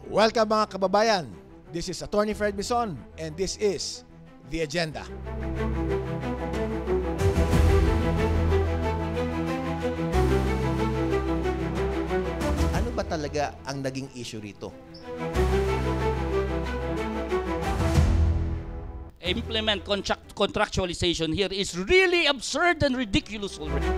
Welcome mga kababayan. This is Attorney Fred Bison and this is The Agenda. Ano ba talaga ang naging issue rito? Implement contractualization here is really absurd and ridiculous already.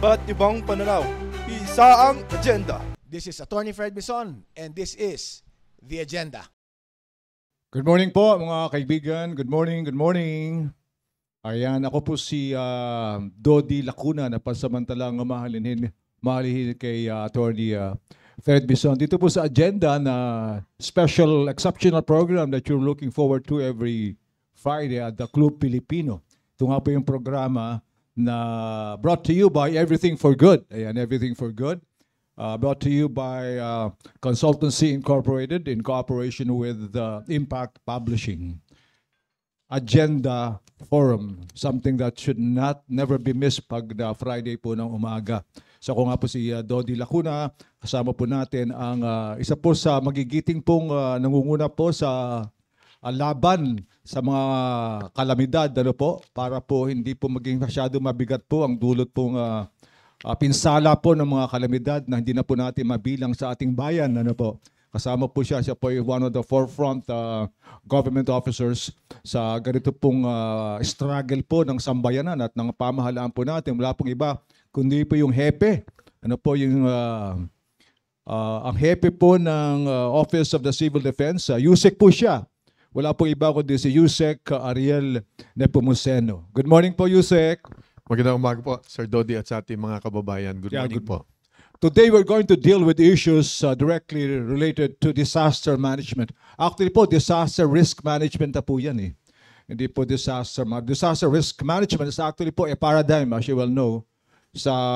Ba't ibang pananaw? Isa ang agenda. This is Attorney Fred Bison and this is The Agenda. Good morning po mga kaibigan. Good morning, good morning. Ayan, ako po si Dodi Lacuna na pansamantalang mahalin kay Attorney Fred Bison. Dito po sa agenda na special exceptional program that you're looking forward to every Friday at the Club Pilipino. Ito nga po yung programa na brought to you by Everything for Good. Ayan, Everything for Good. Brought to you by Consultancy Incorporated in cooperation with Impact Publishing. Agenda Forum, something that should never be missed pag Friday po ng umaga. So ako nga po si Dodi Lacuna, kasama po natin ang isa po sa magigiting pong nangunguna po sa laban sa mga kalamidad, ano po, para po hindi po maging masyado mabigat po ang dulot pong pinsala po ng mga kalamidad na hindi na po natin mabilang sa ating bayan, ano po. Kasama po siya po one of the forefront government officers sa ganito pong struggle po ng sambayanan at ng pamahalaan po natin. Wala pong iba, kundi po yung hepe. Ano po yung ang hepe po ng Office of the Civil Defense, Yusek po siya. Wala pong iba kundi si Yusek Ariel Nepomuceno. Good morning po, Yusek. Magandang umaga po, Sir Dodi at sa ating mga kababayan. Good morning po. Today we're going to deal with issues directly related to disaster management. Actually po, disaster risk management na po yan eh. Hindi po disaster risk management is actually po a paradigm, as you well know.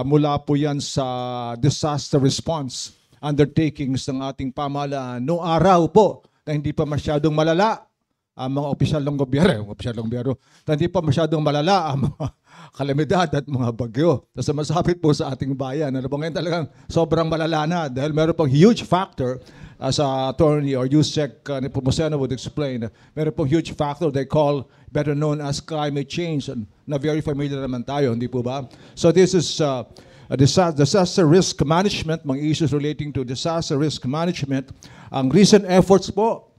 Mula po yan sa disaster response undertakings ng ating pamahalaan. Noong araw po, na hindi pa masyadong malala ang mga opisyal ng gobyerno, na hindi pa masyadong malala ang mga kalamidad at mga bagyo. Tapos masapit po sa ating bayan. Ano po ngayon talagang sobrang malala na dahil meron pong huge factor as Attorney or Yusek Nepomuceno would explain. Meron pong huge factor they call better known as climate change na very familiar naman tayo, hindi po ba? So this is disaster risk management, mga issues relating to disaster risk management, ang recent efforts po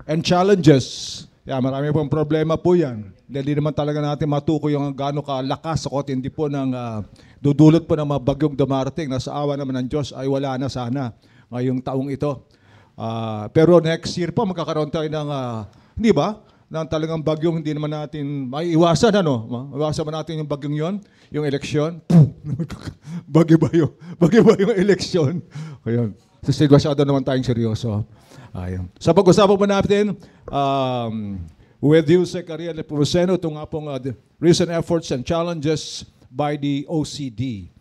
and challenges. Marami pong problema po yan. Hindi naman talaga natin matukoy yung gaano kalakas o hindi po ng dudulot po ng mga bagyong dumarating na sa awa naman ng Diyos ay wala na sana ngayong taong ito. Pero next year po magkakaroon tayo ng, hindi ba? Ng talagang bagyong hindi naman natin maiiwasan, ano? Iwasan ba natin yung bagyong yon, yung eleksyon? Bagyo ba yung eleksyon? Ayun. Masyado naman tayong seryoso. Ayun. Sa pag-usapan po natin, with Yusek Ariel Nepomuceno, ito nga pong recent efforts and challenges by the OCD.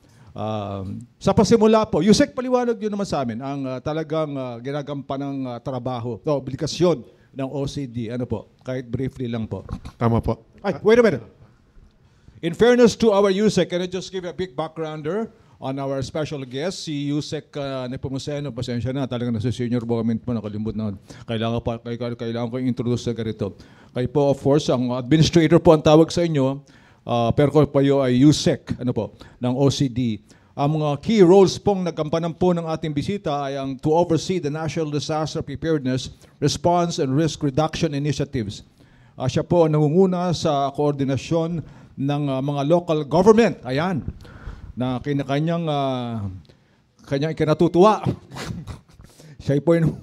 Sa pasimula po, Yusek, paliwanag yun naman sa amin, ang talagang ginagampan ng trabaho, obligasyon ng OCD. Ano po? Kahit briefly lang po. Tama po. Ay, wait a minute. In fairness to our Yusek, can I just give a big backgrounder on our special guest, si Yusek Nepomuceno. Pasensya na, talagang nasa senior government po, nakalimutan na. Kailangan ko i-introduce sa ganito. Kayo po, of course, ang administrator po ang tawag sa inyo, pero ko po ay Yusek, ano po, ng OCD. Ang mga key roles pong nagampanan po ng ating bisita ay ang to oversee the National Disaster Preparedness, Response and Risk Reduction Initiatives. Siya po ang nangunguna sa koordinasyon ng mga local government. Ayan, na kanyang ikinatutuwa. Siya po yung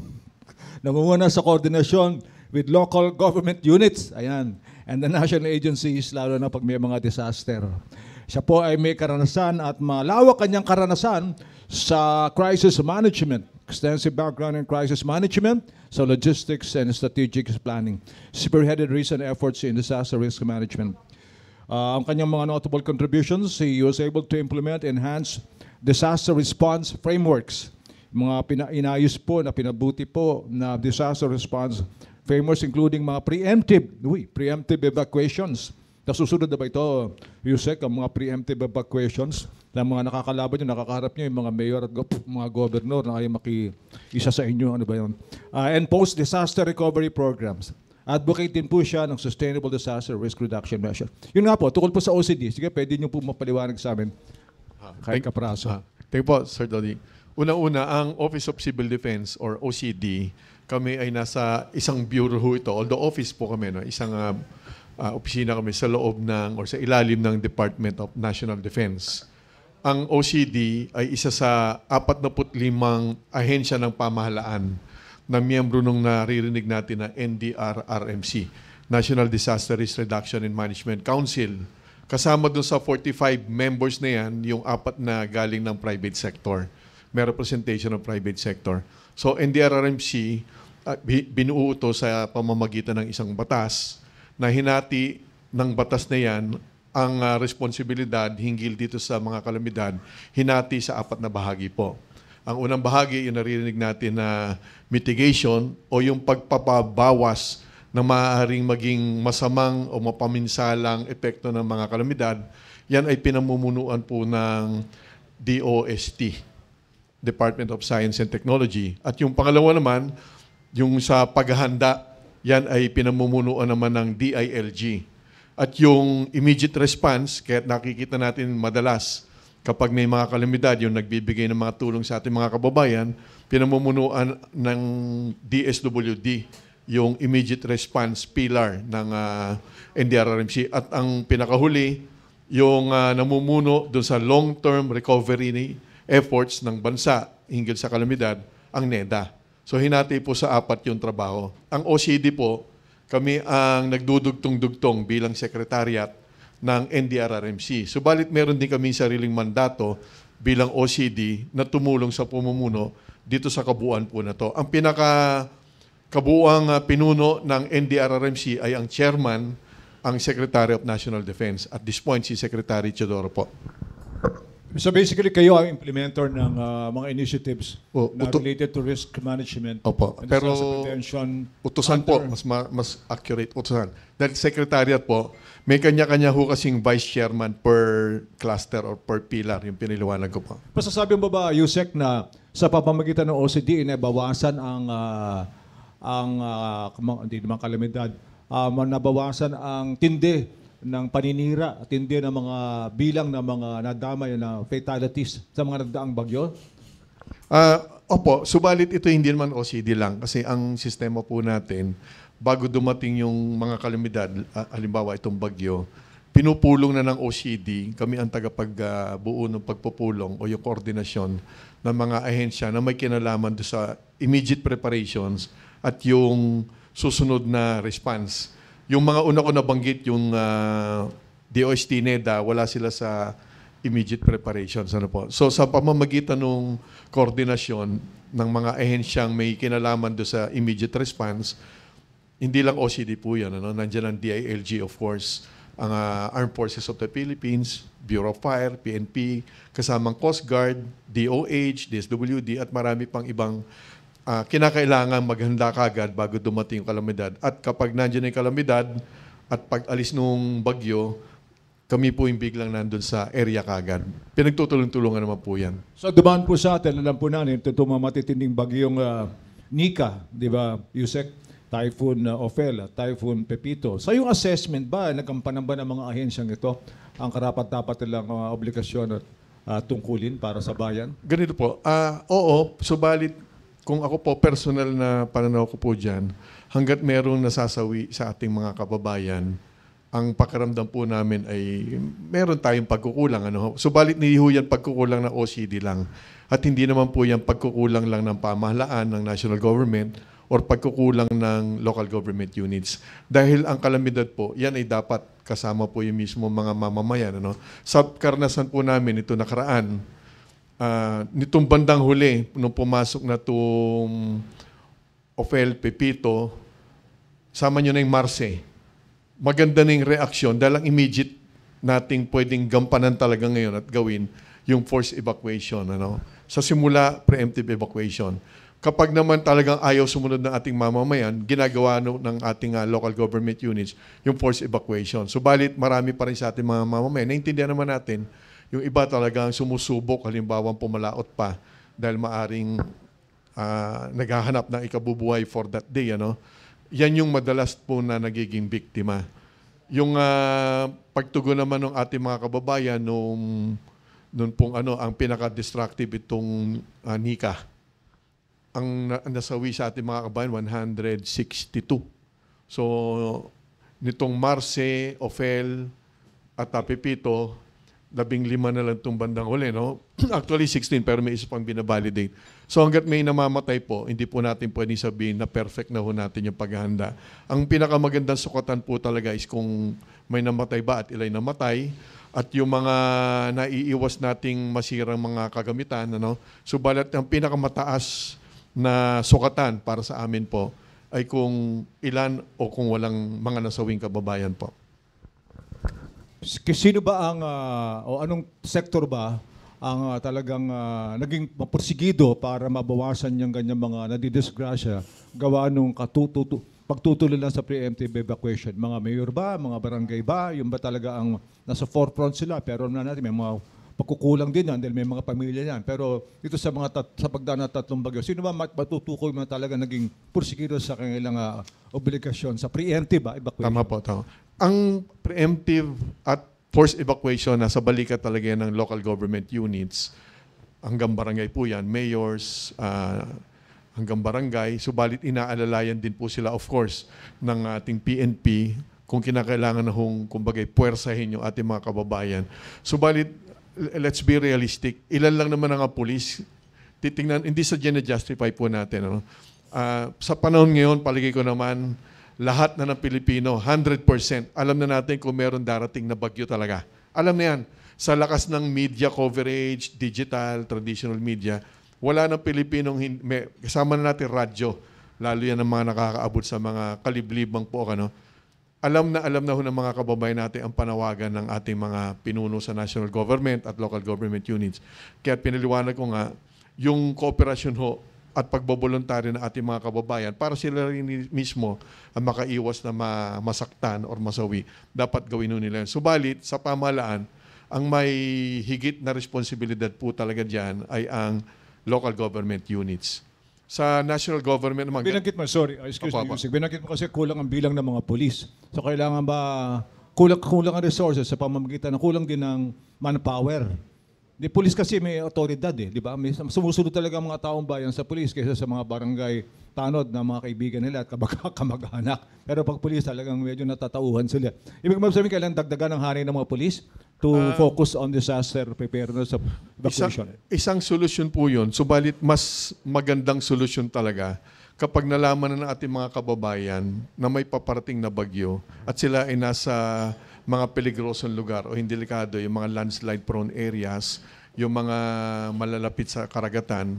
nangunguna sa koordinasyon with local government units. Ayan, and the national agencies, lalo na pag may mga disaster. Siya po ay may karanasan at malawak kanyang karanasan sa crisis management, extensive background in crisis management, sa logistics and strategic planning. Spearheaded recent efforts in disaster risk management. Ang kanyang mga notable contributions, he was able to implement enhanced disaster response frameworks. Mga inayos po na pinabuti po na disaster response frameworks including mga preemptive evacuations. Nasusunod na ba ito, Yusek, ang mga preemptive evacuations na mga nakakalaban nyo, nakakaharap nyo yung mga mayor at mga governor na kayo isa sa inyo, ano ba yun? And post-disaster recovery programs. Advocate din po siya ng Sustainable Disaster Risk Reduction Measure. Yun nga po, tukol po sa OCD. Sige, pwede nyo po mapaliwanag sa amin. Kahit kapraso. Thank you po, Sir Dodi. Una-una, ang Office of Civil Defense or OCD, kami ay nasa isang bureau ito. Although office po kami, no? Isang opisina kami sa loob ng or sa ilalim ng Department of National Defense. Ang OCD ay isa sa 45 ahensya ng pamahalaan na miyembro nung naririnig natin na NDRRMC, National Disaster Risk Reduction and Management Council. Kasama dun sa 45 members na yan, yung 4 na galing ng private sector. May representation ng private sector. So NDRRMC, binuo ito sa pamamagitan ng isang batas na hinati ng batas na yan ang responsibilidad hinggil dito sa mga kalamidad, hinati sa 4 na bahagi po. Ang unang bahagi, yung naririnig natin na mitigation o yung pagpapabawas ng maaaring maging masamang o mapaminsalang epekto ng mga kalamidad, yan ay pinamumunuan po ng DOST, Department of Science and Technology. At yung pangalawa naman, yung sa paghahanda, yan ay pinamumunuan naman ng DILG. At yung immediate response, kaya nakikita natin madalas kapag may mga kalamidad, yung nagbibigay ng mga tulong sa ating mga kababayan, pinamumunuan ng DSWD, yung immediate response pillar ng NDRRMC. At ang pinakahuli, yung namumuno doon sa long-term recovery efforts ng bansa hinggil sa kalamidad, ang NEDA. So hinati po sa 4 yung trabaho. Ang OCD po, kami ang nagdudugtong-dugtong bilang sekretariat ng NDRRMC. Subalit meron din kami sariling mandato bilang OCD na tumulong sa pumumuno dito sa kabuuan po na to. Ang pinaka-kabuuang pinuno ng NDRRMC ay ang chairman, ang Secretary of National Defense. At this point, si Secretary Teodoro po. So basically, kayo ang implementer ng mga initiatives na Uto- related to risk management. Opo. And Pero disaster prevention utusan po, under- mas accurate utusan. Dahil secretariat po, may kanya-kanya ho kasing vice chairman per cluster or per pillar, yung piniliwanag ko po. Masasabi mo ba, Yusek, na sa pamamagitan ng OCD, inabawasan hindi naman kalamidad, nabawasan ang tindi ng paninira at tindi ng mga bilang ng mga nadamay na fatalities sa mga nagdaang bagyo? Opo, subalit ito hindi naman OCD lang kasi ang sistema po natin, bago dumating yung mga kalamidad, halimbawa itong bagyo, pinupulong na ng OCD, kami ang tagapagbuo ng pagpupulong o yung koordinasyon ng mga ahensya na may kinalaman doon sa immediate preparations at yung susunod na response. Yung mga una ko nabanggit, yung DOST, NEDA, wala sila sa immediate preparations. Ano po. So sa pamamagitan ng koordinasyon ng mga ahensyang may kinalaman do sa immediate response, hindi lang OCD po yan. Ano? Nandiyan ang DILG, of course, ang Armed Forces of the Philippines, Bureau of Fire, PNP, kasamang Coast Guard, DOH, DSWD, at marami pang ibang kinakailangan maghanda kagad bago dumating yung kalamidad. At kapag nandiyan yung kalamidad at pag-alis nung bagyo, kami po yung biglang nandun sa area kagad. Pinagtutulong-tulungan naman po yan. So dumaan po sa atin, alam po natin, ito mga matitinding bagyong Nika, di ba, Yusek? Typhoon Ophel, Typhoon Pepito. Sa iyong assessment ba, nagampanan ba ng mga ahensyang ito ang karapat-dapat nilang obligasyon at tungkulin para sa bayan? Ganito po. Oo, subalit kung ako po, personal na pananaw ko po dyan, hanggat merong nasasawi sa ating mga kababayan, ang pakiramdam po namin ay meron tayong pagkukulang. Subalit hindi ho yan pagkukulang ng OCD lang. At hindi naman po yan pagkukulang lang ng pamahalaan ng national government or pagkukulang ng local government units. Dahil ang kalamidad po, yan ay dapat kasama po yung mismo mga mamamayan. Sa karanasan po namin ito nakaraan, nitong bandang huli, nung pumasok na itong Ophel, Pepito, sama nyo na yung Marce. Maganda na yung reaksyon dahil ang immediate nating pwedeng gampanan talaga ngayon at gawin yung forced evacuation. Sa simula, preemptive evacuation. Kapag naman talagang ayaw sumunod ng ating mamamayan, ginagawa ng ating local government units yung forced evacuation. Subalit, marami pa rin sa ating mga mamamayan. Naintindihan naman natin, yung iba talagang sumusubok, halimbawa pumalaot pa dahil maaring naghahanap ng ikabubuhay for that day. Yan yung madalas po na nagiging biktima. Yung pagtugon naman ng ating mga kababayan nung pong ang pinaka-destructive itong Nika. Ang nasawi sa ating mga kababayan, 162. So, nitong Marce, Ophel, at Pepito, 15 na lang itong bandang huli. Actually, 16, pero may isa pang binabalidate. So, hanggat may namamatay po, hindi po natin pwede sabihin na perfect na ho natin yung paghahanda. Ang pinakamagandang sukatan po talaga is kung may namatay ba at ilay namatay, at yung mga naiiwas nating masirang mga kagamitan. Subalit, ang pinakamataas na sukatan para sa amin po ay kung ilan o kung walang mga nasawing kababayan po. Sino ba ang, o anong sektor ba ang talagang naging maporsigido para mabawasan yung ganyang mga nadidisgrasya gawa nung pagtutuloy lang sa preemptive evacuation? Mga mayor ba, mga barangay ba, yung ba talaga ang nasa forefront sila? Pero natin may mga pagkukulang din yan dahil may mga pamilya yan. Pero dito sa sa pagdaan ng 3 bagyo, sino ba matutukoy mo talaga naging porsigido sa kanilang obligasyon sa preemptive evacuation? Tama po. Ang preemptive at forced evacuation, nasa balikat talaga yan ng local government units. Hanggang barangay po yan, mayors, hanggang barangay. Subalit inaalalayan din po sila, of course, ng ating PNP kung kinakailangan na kumbagay, puwersahin yung ating mga kababayan. Subalit, let's be realistic. Ilan lang naman ang pulis. Titingnan, hindi sa justify po natin. Sa panahon ngayon, paligay ko naman, lahat na ng Pilipino, 100%, alam na natin kung meron darating na bagyo talaga. Alam na yan. Sa lakas ng media coverage, digital, traditional media, wala ng Pilipinong, kasama na natin radyo, lalo yan ang mga nakakaabot sa mga kaliblibang po. Alam na ho ng mga kababayan natin ang panawagan ng ating mga pinuno sa national government at local government units. Kaya pinaliwanag ko nga, yung kooperasyon ho at pagboboluntaryo ng ating mga kababayan para sila rin mismo ang makaiwas na masaktan or masawi. Dapat gawin nila. Subalit, sa pamahalaan, ang may higit na responsibilidad po talaga dyan ay ang local government units. Sa national government naman... Binanggit mo, sorry, excuse me, Yusek. Binanggit mo kasi kulang ang bilang ng mga polis. So kailangan ba, kulang ang resources sa pamamagitan ng kulang din ng manpower. Di pulis kasi may otoridad di ba? May sumusunod talaga ang mga taong bayan sa pulis kaysa sa mga barangay tanod na mga kaibigan nila at kamag-anak. Pero pag pulis talagang medyo natatauhan sila. Ibig sabihin kailangan dagdagan ng hari ng mga pulis to focus on disaster preparedness of evacuation. Isang solusyon po yun. Subalit mas magandang solusyon talaga kapag nalaman na ng ating mga kababayan na may paparating na bagyo at sila ay nasa mga peligrosong lugar o hindi delikado, yung mga landslide prone areas, yung mga malalapit sa karagatan,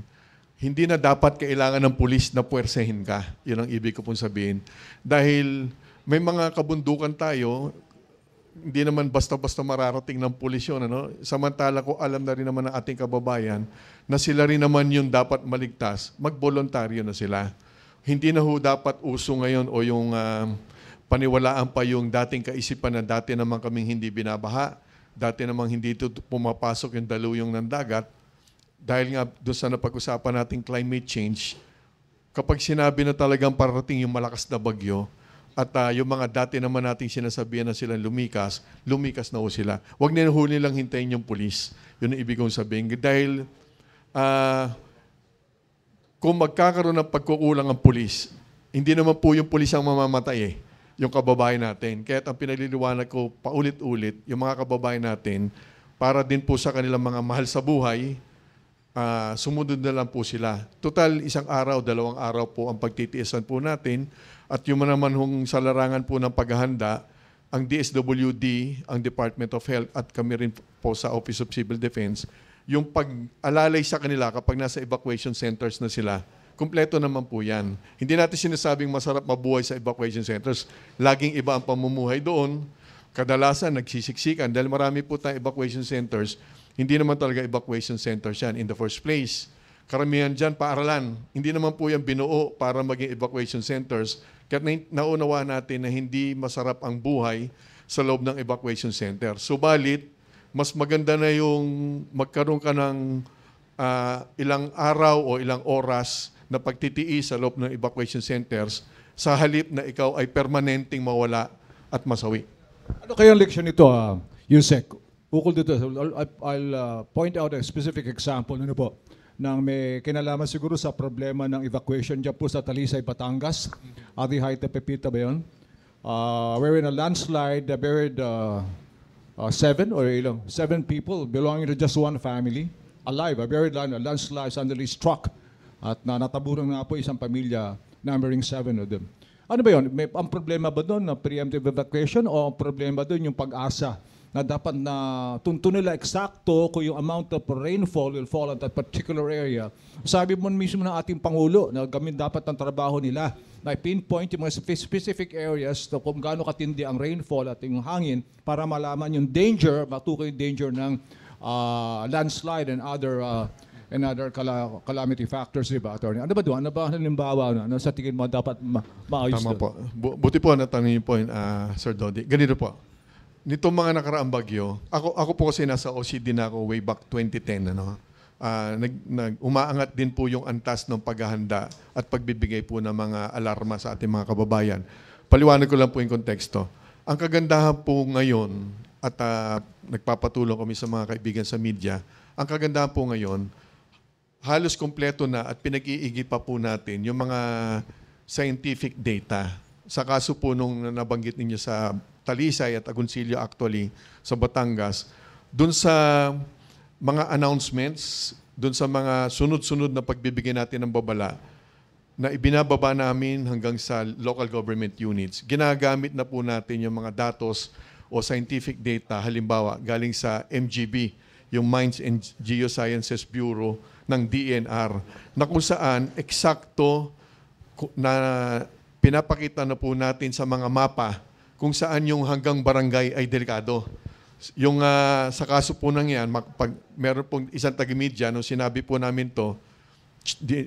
hindi na dapat kailangan ng pulis na puwersahin ka. Yun ang ibig ko pong sabihin. Dahil may mga kabundukan tayo, hindi naman basta-basta mararating ng pulis yun. Samantala ko alam na rin naman ng ating kababayan na sila rin naman yung dapat maligtas, magboluntaryo na sila. Hindi na ho dapat uso ngayon o yung paniwalaan pa yung dating kaisipan na dati naman kaming hindi binabaha, dati naman hindi ito pumapasok yung daluyong ng dagat. Dahil nga doon sa napag-usapan nating climate change, kapag sinabi na talagang parating yung malakas na bagyo, at yung mga dati naman nating sinasabihan na silang lumikas na ho sila. Huwag na huli lang hintayin yung pulis. Yun ang ibig kong sabihin. Dahil kung magkakaroon ng pagkukulang ang pulis, hindi naman po yung pulis ang mamamatay yung kababayan natin. Kaya ang pinaliliwanag ko paulit-ulit, yung mga kababayan natin, para din po sa kanilang mga mahal sa buhay, sumunod na lang po sila. Total, 1 araw, 2 araw po ang pagtitiisan po natin. At yung naman sa larangan po ng paghahanda, ang DSWD, ang Department of Health at kami rin po sa Office of Civil Defense, yung pag-alalay sa kanila kapag nasa evacuation centers na sila, kumpleto naman po yan. Hindi natin sinasabing masarap mabuhay sa evacuation centers. Laging iba ang pamumuhay doon. Kadalasan nagsisiksikan dahil marami po tayong evacuation centers. Hindi naman talaga evacuation centers yan in the first place. Karamihan dyan, paaralan. Hindi naman po yan binuo para maging evacuation centers. Kaya naunawa natin na hindi masarap ang buhay sa loob ng evacuation center. Subalit, mas maganda na yung magkaroon ka ng ilang araw o ilang oras na pagtitiis sa loob ng evacuation centers sa halip na ikaw ay permanenteng mawala at masawi. Ano kaya ang leksyon nito, Yusek? Ukol dito, I'll point out a specific example, ano po, nang may kinalaman siguro sa problema ng evacuation dyan po sa Talisay, Batangas. Adi Haita Pepita ba yun? Where in a landslide, buried 7 people belonging to just one family, alive, buried on a landslide suddenly struck at natabunan nga po isang pamilya numbering 7 of them. Ano ba yun? Ang problema ba doon na preemptive evacuation o ang problema doon yung pag-asa na dapat na tunto nila eksakto kung yung amount of rainfall will fall at that particular area. Sabi mo mismo ng ating Pangulo na gamit dapat ng trabaho nila na pinpoint yung mga specific areas na kung gaano katindi ang rainfall at yung hangin para malaman yung danger, matukoy yung danger ng landslide and other calamity factors, di ba, Attorney? Ano ba doon? Ano ba halimbawa na sa tingin mo dapat maayos Tama doon? po. Buti po natanong yung point, Sir Dodi. Ganito po. Nitong mga nakaraang bagyo, ako po kasi nasa OCD na ako way back 2010. Umaangat din po yung antas ng paghahanda at pagbibigay po ng mga alarma sa ating mga kababayan. Paliwanag ko lang po yung konteksto. Ang kagandahan po ngayon, at nagpapatulong kami sa mga kaibigan sa media, ang kagandahan po ngayon, halos kompleto na at pinag-iigi pa po natin yung mga scientific data. Sa kaso po nung nabanggit ninyo sa Talisay at Agoncillo actually sa Batangas, dun sa mga announcements, dun sa mga sunod-sunod na pagbibigay natin ng babala na ibinababa namin hanggang sa local government units, ginagamit na po natin yung mga datos o scientific data, halimbawa galing sa MGB, yung Mines and Geosciences Bureau ng DNR, na kung saan eksakto na pinapakita na po natin sa mga mapa kung saan yung hanggang barangay ay delikado. Yung sa kaso po nang yan, pag meron pong isang taga-media, nung sinabi po namin to,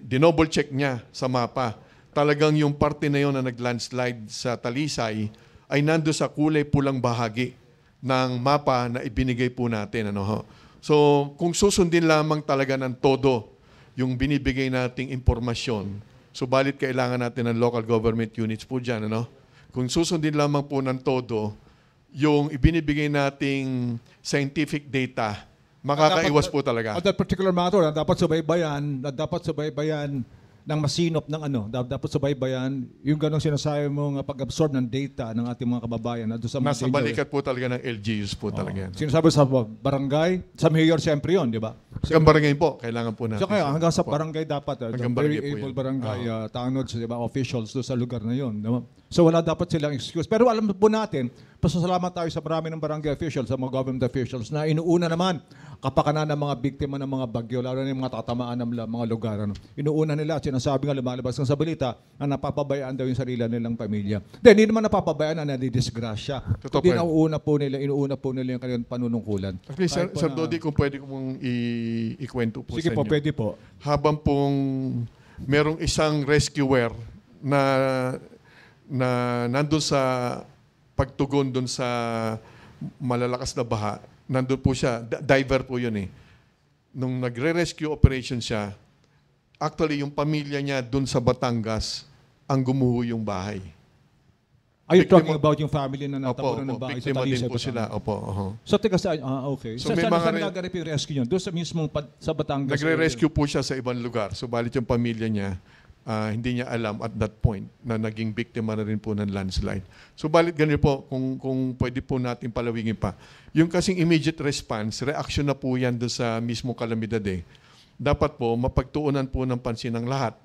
dinoble check niya sa mapa. Talagang yung parte na yun na nag-landslide sa Talisay ay nando sa kulay pulang bahagi ng mapa na ibinigay po natin. So, kung susundin lamang talaga ng todo yung binibigay nating impormasyon, subalit kailangan natin ng local government units po dyan. Kung susundin lamang po ng todo, yung ibinibigay nating scientific data, makakaiwas po talaga. On that particular matter, dapat subaybayan ng masinop ng dapat subaybayan yung ganong sinasabi mo pag-absorb ng data ng ating mga kababayan. Nasa balikat po talaga ng LGUs po talaga yan. Sinasabi sa barangay, sa mayor siyempre yun, di ba? Hanggang barangay po, kailangan po natin. So kaya hanggang sa barangay dapat, Hanggang very barangay po able yan. barangay tanods, di ba, officials doon sa lugar na yun. Diba? So wala dapat silang excuse. Pero alam po natin, pasasalamat tayo sa marami ng barangay officials, sa mga government officials na inuuna naman kapakanan ng mga biktima ng mga bagyo, lalo na yung mga tatamaan ng mga lugar. Inuuna nila at sinasabi nga lumalabas ng sa balita na napapabayaan daw yung sarili nilang pamilya. Then, hindi naman napapabayaan na nadidisgrasya. Hindi inuuna po nila yung kanilang panunungkulan. Actually, Sir Dodi, kung pwede ko mong ikwento po Sige sa po, inyo. pwede po. Habang pong merong isang rescuer na nandun sa pagtugon dun sa malalakas na baha, nandun po siya, diver po yun eh. Nung nagre-rescue operation siya, actually yung pamilya niya dun sa Batangas ang gumuho yung bahay. Are you talking about yung family na natapunan ng bahay sa biktima din Talisay? po sila. Opo, So, teka saan? Okay. So, So, may saan mga nagaganap yung rescue nyo? Doon sa mismong sa Batangas? Nagre-rescue po siya sa ibang lugar. Subalit yung pamilya niya, hindi niya alam at that point na naging biktima na rin po ng landslide. Subalit ganun po, kung pwede po natin palawigin pa. Yung kasing immediate response, reaction na po yan doon sa mismong kalamidad eh. Dapat po, mapagtuunan po ng pansin ng lahat.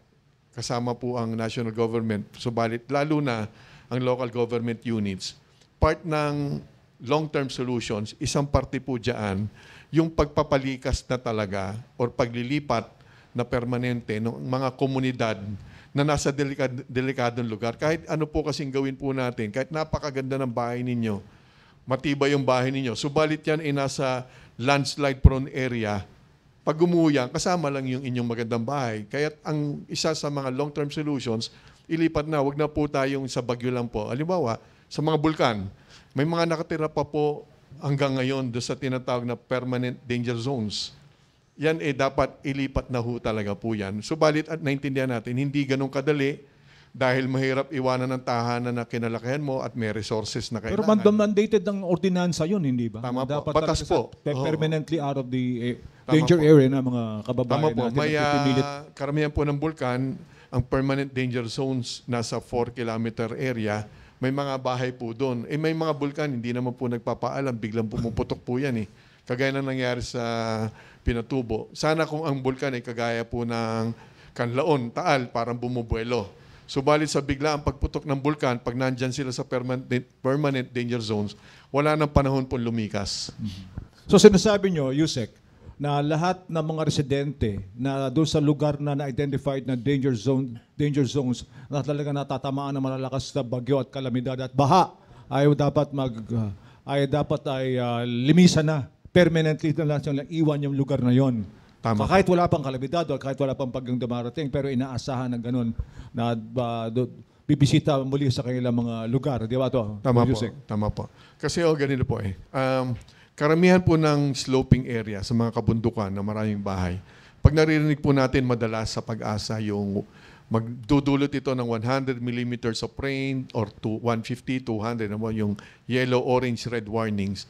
Kasama po ang national government. Subalit lalo na ang local government units. Part ng long-term solutions, isang parte po dyan, yung pagpapalikas na talaga or paglilipat na permanente ng mga komunidad na nasa delikadong lugar. Kahit ano po kasing gawin po natin, kahit napakaganda ng bahay ninyo, matibay yung bahay ninyo, subalit yan ay nasa landslide prone area, pag gumuyan, kasama lang yung inyong magandang bahay. Kaya ang isa sa mga long-term solutions, ilipat na, wag na po tayong sa bagyo lang po. Halimbawa, sa mga bulkan, may mga nakatira pa po hanggang ngayon doon sa tinatawag na permanent danger zones. Yan dapat ilipat na ho talaga po yan. Subalit at naintindihan natin, hindi ganun kadali dahil mahirap iwanan ng tahanan na kinalakihan mo at may resources na Pero kailangan. mandated ng ordinansa yun, hindi ba? Tama po. Dapat Batas talaga po. permanently out of the Tama danger po. area ng mga Tama kababayan po. natin. May na pinipilit. karamihan po ng bulkan, ang permanent danger zones nasa 4-kilometer area, may mga bahay po doon. May mga bulkan, hindi naman po nagpapaalam, biglang pumuputok po yan eh. Kagaya na nangyari sa Pinatubo. Sana kung ang bulkan ay kagaya po ng Canlaon, Taal, parang bumubuelo. Subalit sa bigla ang pagputok ng bulkan, pag nandyan sila sa permanent danger zones, wala nang panahon po lumikas. So sinasabi nyo, Yusek, na lahat ng mga residente na doon sa lugar na na-identified na danger zones na talaga natatamaan ng malalakas na bagyo at kalamidad at baha ay dapat limisan na permanently na lang silang iwan yung lugar na yon. Tama. Kahit wala pang kalamidad o kahit wala pang bagyong dumarating, pero inaasahan ng ganun na bibisita muli sa kanilang mga lugar. Di ba ito? Tama po. Tama po. Kasi ganito po eh. Karamihan po ng sloping area sa mga kabundukan na maraming bahay, pag naririnig po natin madalas sa Pag-asa yung magdudulot ito ng 100 millimeters of rain or 150, 200, yung yellow, orange, red warnings.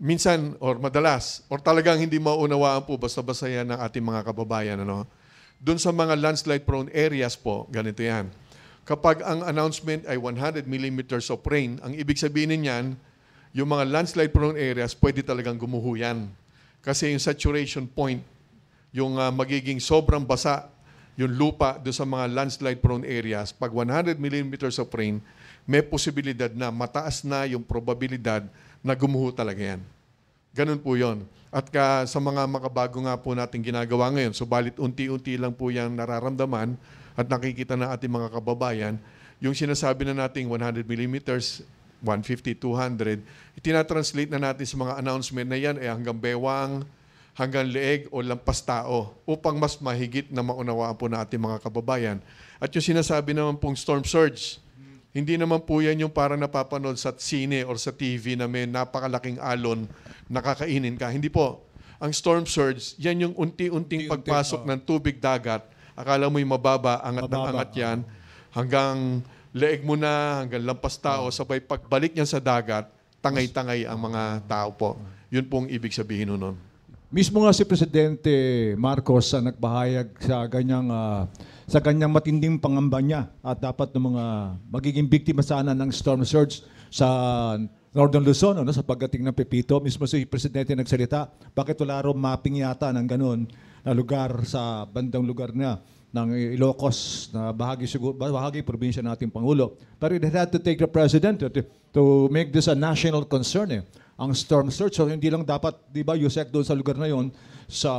Minsan, or madalas, or talagang hindi maunawaan po basta-basta yan ng ating mga kababayan. Doon sa mga landslide-prone areas po, ganito yan. Kapag ang announcement ay 100 millimeters of rain, ang ibig sabihin niyan, yung mga landslide-prone areas, pwede talagang gumuho yan. Kasi yung saturation point, yung magiging sobrang basa, yung lupa doon sa mga landslide-prone areas, pag 100 millimeters of rain, may posibilidad na mataas na yung probabilidad na gumuho talaga yan. Ganun po yon. At sa mga makabago nga po natin ginagawa ngayon, subalit unti-unti lang po yung nararamdaman at nakikita na ating mga kababayan, yung sinasabi na nating 100 millimeters, 150, 200, itinatranslate na natin sa mga announcement na yan hanggang bewang, hanggang leeg o lampas tao upang mas mahigit na maunawaan po na ating mga kababayan. At yung sinasabi naman pong storm surge, hindi naman po yan yung parang napapanood sa sine or sa TV na may napakalaking alon, nakakainin ka. Hindi po. Ang storm surge, yan yung unti-unting pagpasok ng tubig dagat. Akala mo yung mababa, angat ng angat yan. Hanggang leeg mo na, hanggang lampas tao. Sabay pagbalik niyan sa dagat, tangay-tangay ang mga tao po. Yun pong ibig sabihin nun. Mismo nga si Presidente Marcos ang nagpahayag sa kanyang matinding pangamba niya at dapat ng mga magiging biktima sana ng storm surge sa Northern Luzon, sa pagdating ng Pepito. Mismo si Presidente nagsalita, bakit wala raw mapping yata ng ganun na lugar sa bandang lugar niya ng Ilocos na bahagi probinsya ng ating Pangulo. But it had to take the President to make this a national concern ang storm surge. So hindi lang dapat, di ba, Yusek, doon sa lugar na yon sa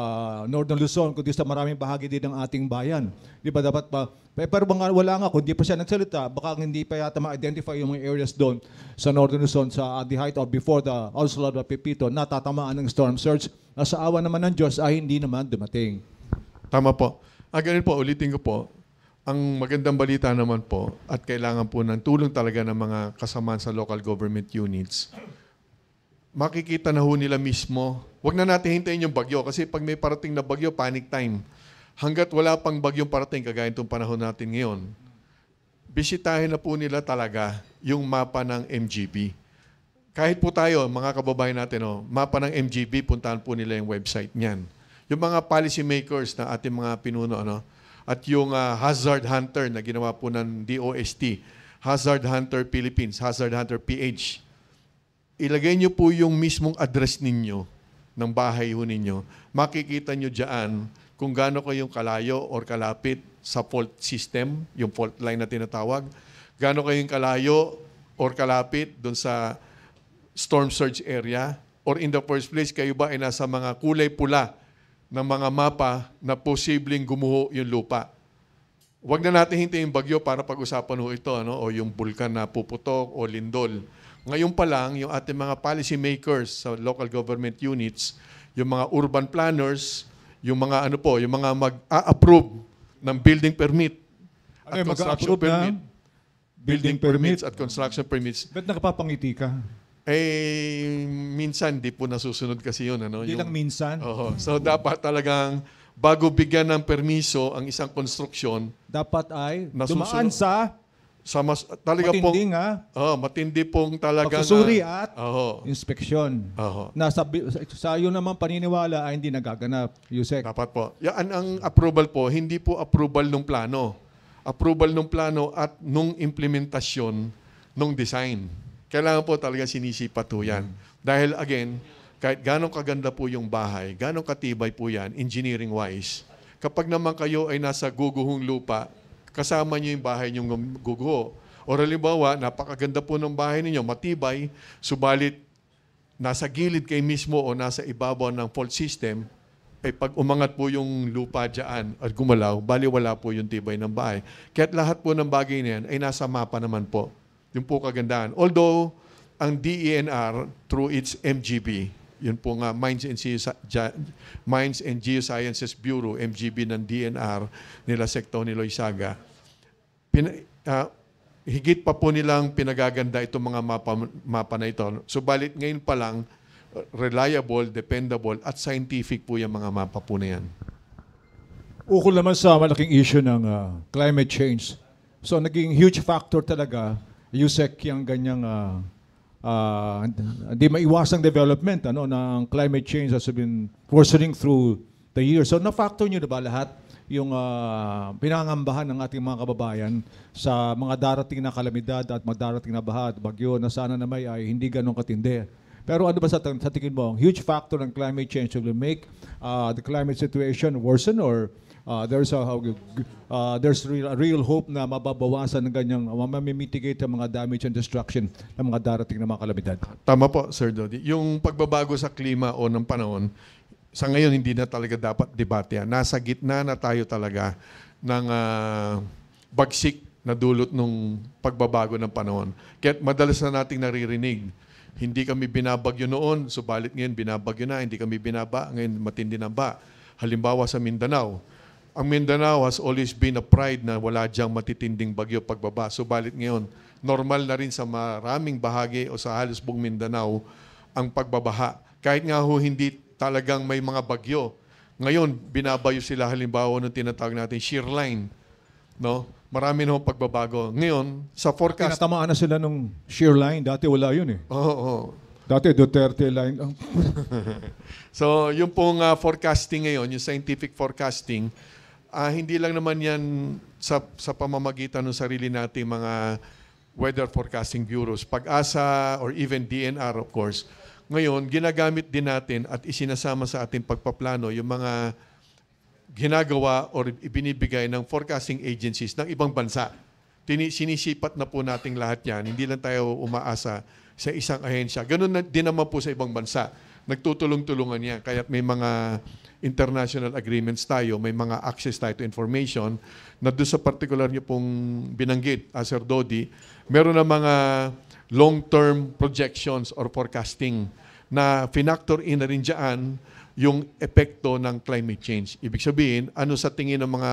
Northern Luzon, kundi sa maraming bahagi din ng ating bayan. Di ba dapat pa? Pero wala nga, kung di pa siya nagsalita, baka hindi pa yata ma-identify yung mga areas doon sa Northern Luzon sa the height or before the onslaught of Pepito, natatamaan ng storm surge na sa awa naman ng Diyos ay hindi naman dumating. Tama po. Ganun po, ulitin ko po, ang magandang balita naman po at kailangan po ng tulong talaga ng mga kasamaan sa local government units. Makikita na ho nila mismo. Huwag na natin hintayin yung bagyo kasi pag may parating na bagyo, panic time. Hanggat wala pang bagyong parating, kagaya itong panahon natin ngayon, bisitahin na po nila talaga yung mapa ng MGB. Kahit po tayo, mga kababayan natin, mapa ng MGB, puntahan po nila yung website niyan. Yung mga policy makers na ating mga pinuno, at yung Hazard Hunter na ginawa po ng DOST, Hazard Hunter Philippines, Hazard Hunter PH, ilagay nyo po yung mismong address ninyo ng bahay ho ninyo. Makikita nyo dyan kung gaano kayong kalayo or kalapit sa fault system, yung fault line na tinatawag. Gaano kayong kalayo or kalapit doon sa storm surge area. Or in the first place, kayo ba ay nasa mga kulay pula ng mga mapa na posibleng gumuho yung lupa? Huwag na natin hintayin yung bagyo para pag-usapan ho ito, ano? O yung bulkan na puputok o lindol. Ngayon pa lang, yung ating mga policy makers sa local government units, yung mga urban planners, yung mga yung mga mag-a-approve ng building permit at Ano yung construction mag-a-approve permit. ng building permit? At construction permits. Ba't nakapapangiti ka? Minsan di po nasusunod kasi yun. Ano? Hindi lang minsan. Oo. So dapat talagang bago bigyan ng permiso ang isang konstruksyon, Dapat ay Nasusunod. dumaan sa talaga pong matinding matindi pong talagang pagsusuri at oo. inspeksyon. Oo. Sa iyo naman paniniwala ay hindi nagaganap, Yusek. Dapat po. Yan ang approval po, hindi po approval ng plano. Approval ng plano at nung implementasyon nung design. Kailangan po talaga sinisipat po yan. Dahil again, kahit gano'ng kaganda po yung bahay, gano'ng katibay po yan, engineering-wise, kapag naman kayo ay nasa guguhong lupa, kasama nyo yung bahay nyong guguho. O halimbawa, napakaganda po ng bahay ninyo, matibay, subalit nasa gilid kayo mismo o nasa ibabaw ng fault system, ay pag umangat po yung lupa dyan at gumalaw, baliwala po yung tibay ng bahay. Kaya't lahat po ng bagay na yan ay nasa mapa naman po. Yung po kagandahan. Although, ang DENR, through its MGB, yun po nga, Mines and Geosciences Bureau, MGB ng DNR, nila Secto ni Loizaga, higit pa po nilang pinagaganda itong mga mapa na ito. Subalit ngayon pa lang, reliable, dependable, at scientific po yung mga mapa po na yan. Ukol naman sa malaking issue ng climate change. So naging huge factor talaga, Yusek, yung ganyang hindi maiwasang development ng climate change has been worsening through the years. So na-factor nyo na ba lahat yung pinangambahan ng ating mga kababayan sa mga darating na kalamidad at magdarating na baha at bagyo na sana naman ay hindi ganun katindi? Pero ano ba sa tingin mo, huge factor ng climate change will make the climate situation worsen, or there's a real hope na mababawasan ng ganyang, mamimitigate ang mga damage and destruction ng mga darating na mga kalamidad? Tama po, Sir Dodi. Yung pagbabago sa klima o ng panahon, sa ngayon hindi na talaga dapat debate yan. Nasa gitna na tayo talaga ng bagsik na dulot ng pagbabago ng panahon. Kaya madalas na nating naririnig, hindi kami binabagyo noon, subalit ngayon binabagyo na, hindi kami binaba, ngayon matindi na ba. Halimbawa sa Mindanao, ang Mindanao has always been a pride na wala diyang matitinding bagyo pagbaba. Subalit ngayon, normal na rin sa maraming bahagi o sa halos buong Mindanao ang pagbabaha. Kahit nga ho hindi talagang may mga bagyo. Ngayon, binabayo sila halimbawa nung tinatawag natin shear line. No? Marami na pagbabago. Ngayon, sa forecast... Tinatamaan na sila nung shear line. Dati wala yun eh. Oo. Dati Duterte line. So, yung pong forecasting ngayon, yung scientific forecasting, hindi lang naman yan sa pamamagitan ng sarili nating mga weather forecasting bureaus. Pag-asa or even DNR, of course. Ngayon, ginagamit din natin at isinasama sa ating pagpaplano yung mga ginagawa o ibinibigay ng forecasting agencies ng ibang bansa. Sinisipat na po nating lahat yan. Hindi lang tayo umaasa sa isang ahensya. Ganun din naman po sa ibang bansa. Nagtutulong-tulungan yan. Kaya may mga international agreements tayo, may mga access tayo to information na doon sa particular niyo pong binanggit, Sir Dodi, meron na mga long-term projections or forecasting na finactor in na rin dyan yung epekto ng climate change. Ibig sabihin, ano sa tingin ng mga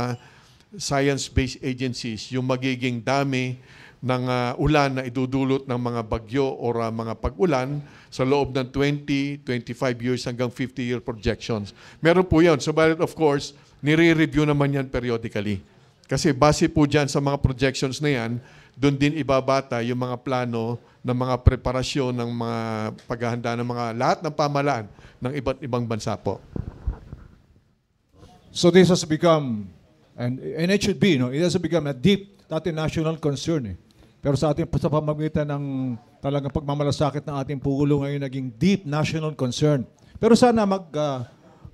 science-based agencies yung magiging dami ng ulan na idudulot ng mga bagyo o mga pag-ulan sa loob ng 20, 25 years hanggang 50-year projections. Meron po yan. So, but of course, nire-review naman yan periodically. Kasi base po dyan sa mga projections na yan, doon din ibabata yung mga plano ng mga preparasyon ng mga paghahanda ng mga lahat ng pamahalaan ng iba't ibang bansa po. So this has become, and it should be, it has become a deep national concern. Pero sa pamamagitan ng talagang pagmamalasakit ng ating Pangulo ngayon, naging deep national concern. Pero sana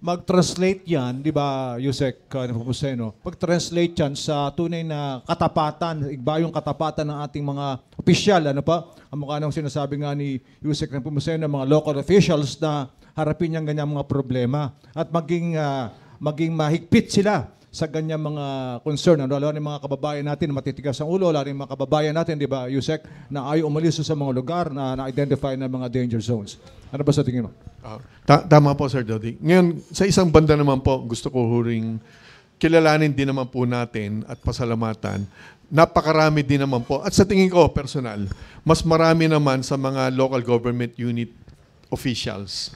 mag-translate yan, di ba, Yusek Nepomuceno, mag-translate yan sa tunay na katapatan, iba yung katapatan ng ating mga opisyal, ano pa? Ang mukha nang sinasabi nga ni Yusek Nepomuceno, mga local officials na harapin yung ganyang mga problema at maging mahigpit sila sa ganyang mga concern. Ano, lalo ng mga kababayan natin na matitigas ang ulo, lalo ng mga kababayan natin, di ba, Yusek, na ayaw umalis sa mga lugar na na-identify na mga danger zones. Ano ba sa tingin mo? Tama po, Sir Jody. Ngayon, sa isang banda naman po, gusto ko huring kilalanin din naman po natin at pasalamatan. Napakarami din naman po. At sa tingin ko, personal, mas marami naman sa mga local government unit officials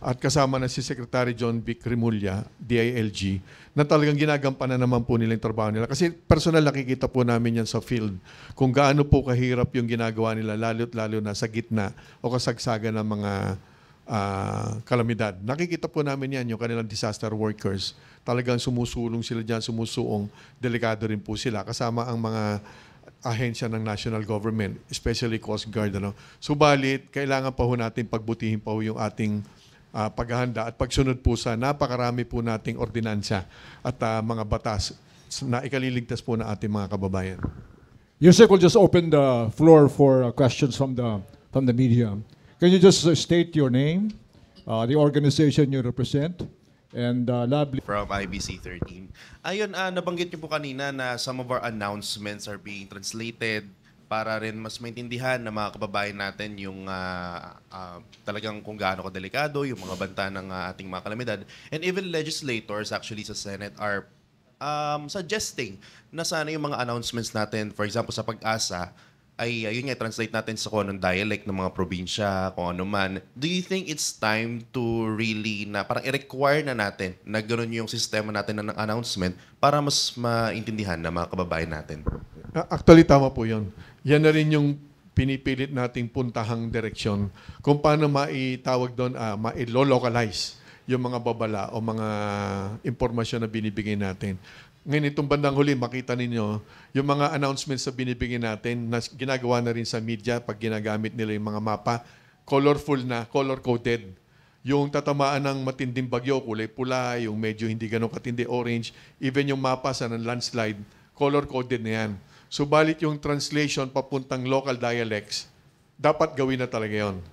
at kasama na si Secretary John Vic Remulla, DILG, na talagang ginagampanan naman po nila yung trabaho nila. Kasi personal nakikita po namin yan sa field kung gaano po kahirap yung ginagawa nila, lalo na sa gitna o kasagsagan ng mga kalamidad. Nakikita po namin yan, yung kanilang disaster workers. Talagang sumusulong sila dyan, sumusuong, delikado rin po sila. Kasama ang mga ahensya ng national government, especially Coast Guard. Ano. Subalit, kailangan pa ho natin pagbutihin pa ho yung ating paghahanda at pagsunod po sa napakarami po nating ordinansya at mga batas na ikaliligtas po ng ating mga kababayan. Yusek will just open the floor for questions from the media. Can you just state your name, the organization you represent, and lovely. From IBC 13. Ayun, nabanggit niyo po kanina na some of our announcements are being translated para rin mas maintindihan ng mga kababayan natin yung talagang kung gaano kadelikado, yung mga banta ng ating mga kalamidad. And even legislators actually sa Senate are suggesting na sana yung mga announcements natin, for example sa Pag-asa, ay yun nga, translate natin sa kung anong dialect ng mga probinsya, kung ano man. Do you think it's time to really na parang i-require na natin na gano'n yung sistema natin ng announcement para mas maintindihan ng mga kababayan natin? Actually, tama po yun. Yan na rin yung pinipilit nating puntahang direksyon kung paano maitawag doon, ma-localize yung mga babala o mga impormasyon na binibigay natin. Ngayon, itong bandang huli, makita ninyo, yung mga announcements na binibigay natin na ginagawa na rin sa media pag ginagamit nila yung mga mapa, colorful na, color-coded. Yung tatamaan ng matinding bagyo, kulay pula, yung medyo hindi ganun katindi, orange, even yung mapa sa landslide, color-coded na yan. Subalit yung translation papuntang local dialects, dapat gawin na talaga yun.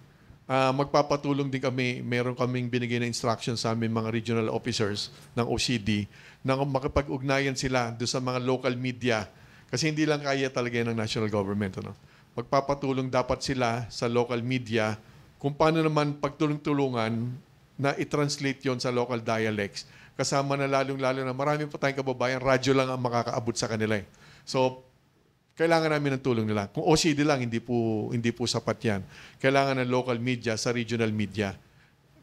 Magpapatulong din kami, meron kaming binigay na instruction sa aming mga regional officers ng OCD na makipag-ugnayan sila doon sa mga local media kasi hindi lang kaya talaga ng national government. Ano? Magpapatulong dapat sila sa local media kung paano naman pagtulong-tulungan na i-translate yon sa local dialects. Kasama na lalong-lalo na marami pa tayong kababayan, radyo lang ang makakaabot sa kanila. So, kailangan namin ng tulong nila. Kung OCD lang, hindi po sapat yan. Kailangan ng local media sa regional media.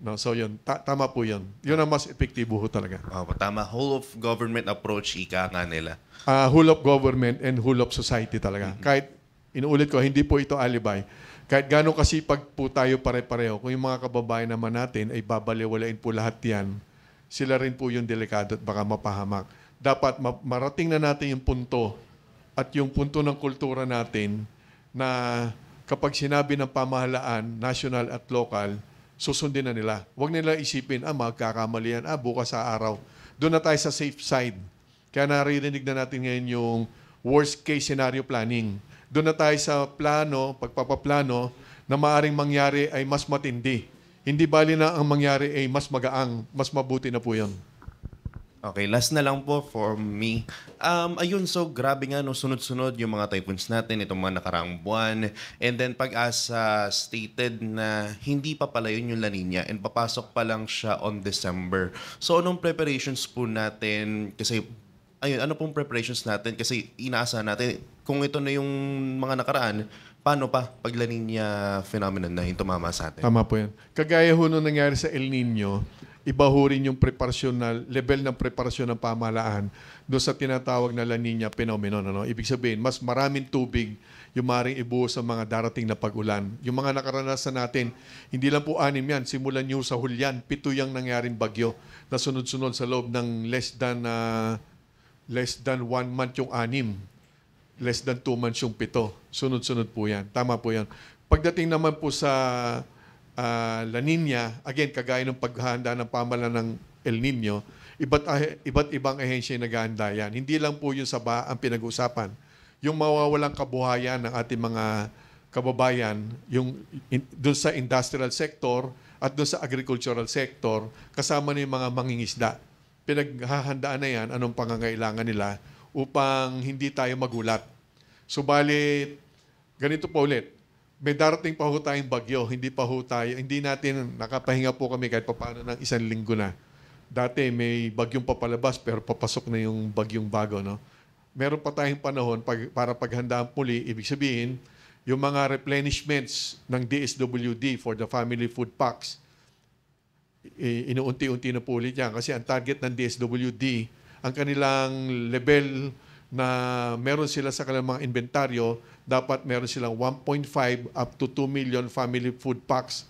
No, so yun, tama po yun. Yun ang mas epektibo ho talaga. Tama, whole of government approach, ika nga nila. Whole of government and whole of society talaga. Kahit, inuulit ko, hindi po ito alibay. Kahit gano'ng kasipag po tayo pare-pareho, kung yung mga kababayan naman natin ay babaliwalain po lahat yan, sila rin po yung delikado at baka mapahamak. Dapat marating na natin yung punto at yung punto ng kultura natin na kapag sinabi ng pamahalaan, national at local, susundin na nila. Huwag nila isipin, magkakamali yan, bukas sa araw. Doon na tayo sa safe side. Kaya naririnig na natin ngayon yung worst case scenario planning. Doon na tayo sa plano, pagpapaplano, na maaring mangyari ay mas matindi. Hindi bali na ang mangyari ay mas magaang, mas mabuti na po yun. Okay, last na lang po for me. Ayun, so grabe nga no, sunod-sunod yung mga typhoons natin itong mga nakaraang buwan. And then Pag-asa stated na hindi pa pala yun yung La Nina and papasok pa lang siya on December. So anong preparations po natin? Kasi, ayun, ano pong preparations natin? Kasi inaasahan natin, kung ito na yung mga nakaraan, paano pa pag La Nina phenomenon na yung tumama sa atin? Tama po yan. Kagaya ho nung nangyari sa El Nino, iba ho rin yung preparasyon na, level ng preparasyon ng pamahalaan doon sa tinatawag na La Nina phenomenon. Ano? Ibig sabihin, mas maraming tubig yung maring ibuhos sa mga darating na pag-ulan. Yung mga nakaranasan natin, hindi lang po 6 yan. Simulan nyo sa Hulyan, 7 yung nangyaring bagyo na sunod-sunod sa loob ng less than 1 month yung 6. Less than 2 months yung 7. Sunod-sunod po yan. Tama po yan. Pagdating naman po sa La Nina, again, kagaya ng paghahanda ng pamahalaan ng El Nino, iba't ibang ahensya yung naghahanda yan. Hindi lang po yung SABA ang pinag-uusapan. Yung mawawalang kabuhayan ng ating mga kababayan, yung doon sa industrial sector at doon sa agricultural sector, kasama na yung mga mangingisda. Pinaghahandaan na yan, anong pangangailangan nila upang hindi tayo magulat. Subalit, ganito po ulit, may darating pa ho tayong bagyo, hindi natin nakapahinga po kami kahit paano ng 1 linggo na. Dati may bagyong papalabas pero papasok na yung bagyong bago, no? Meron pa tayong panahon para paghandaan muli, ibig sabihin, yung mga replenishments ng DSWD for the family food packs, inuunti-unti na po ulit yan. Kasi ang target ng DSWD, ang kanilang level na meron sila sa kanilang mga inventaryo, dapat meron silang 1.5 up to 2 million family food packs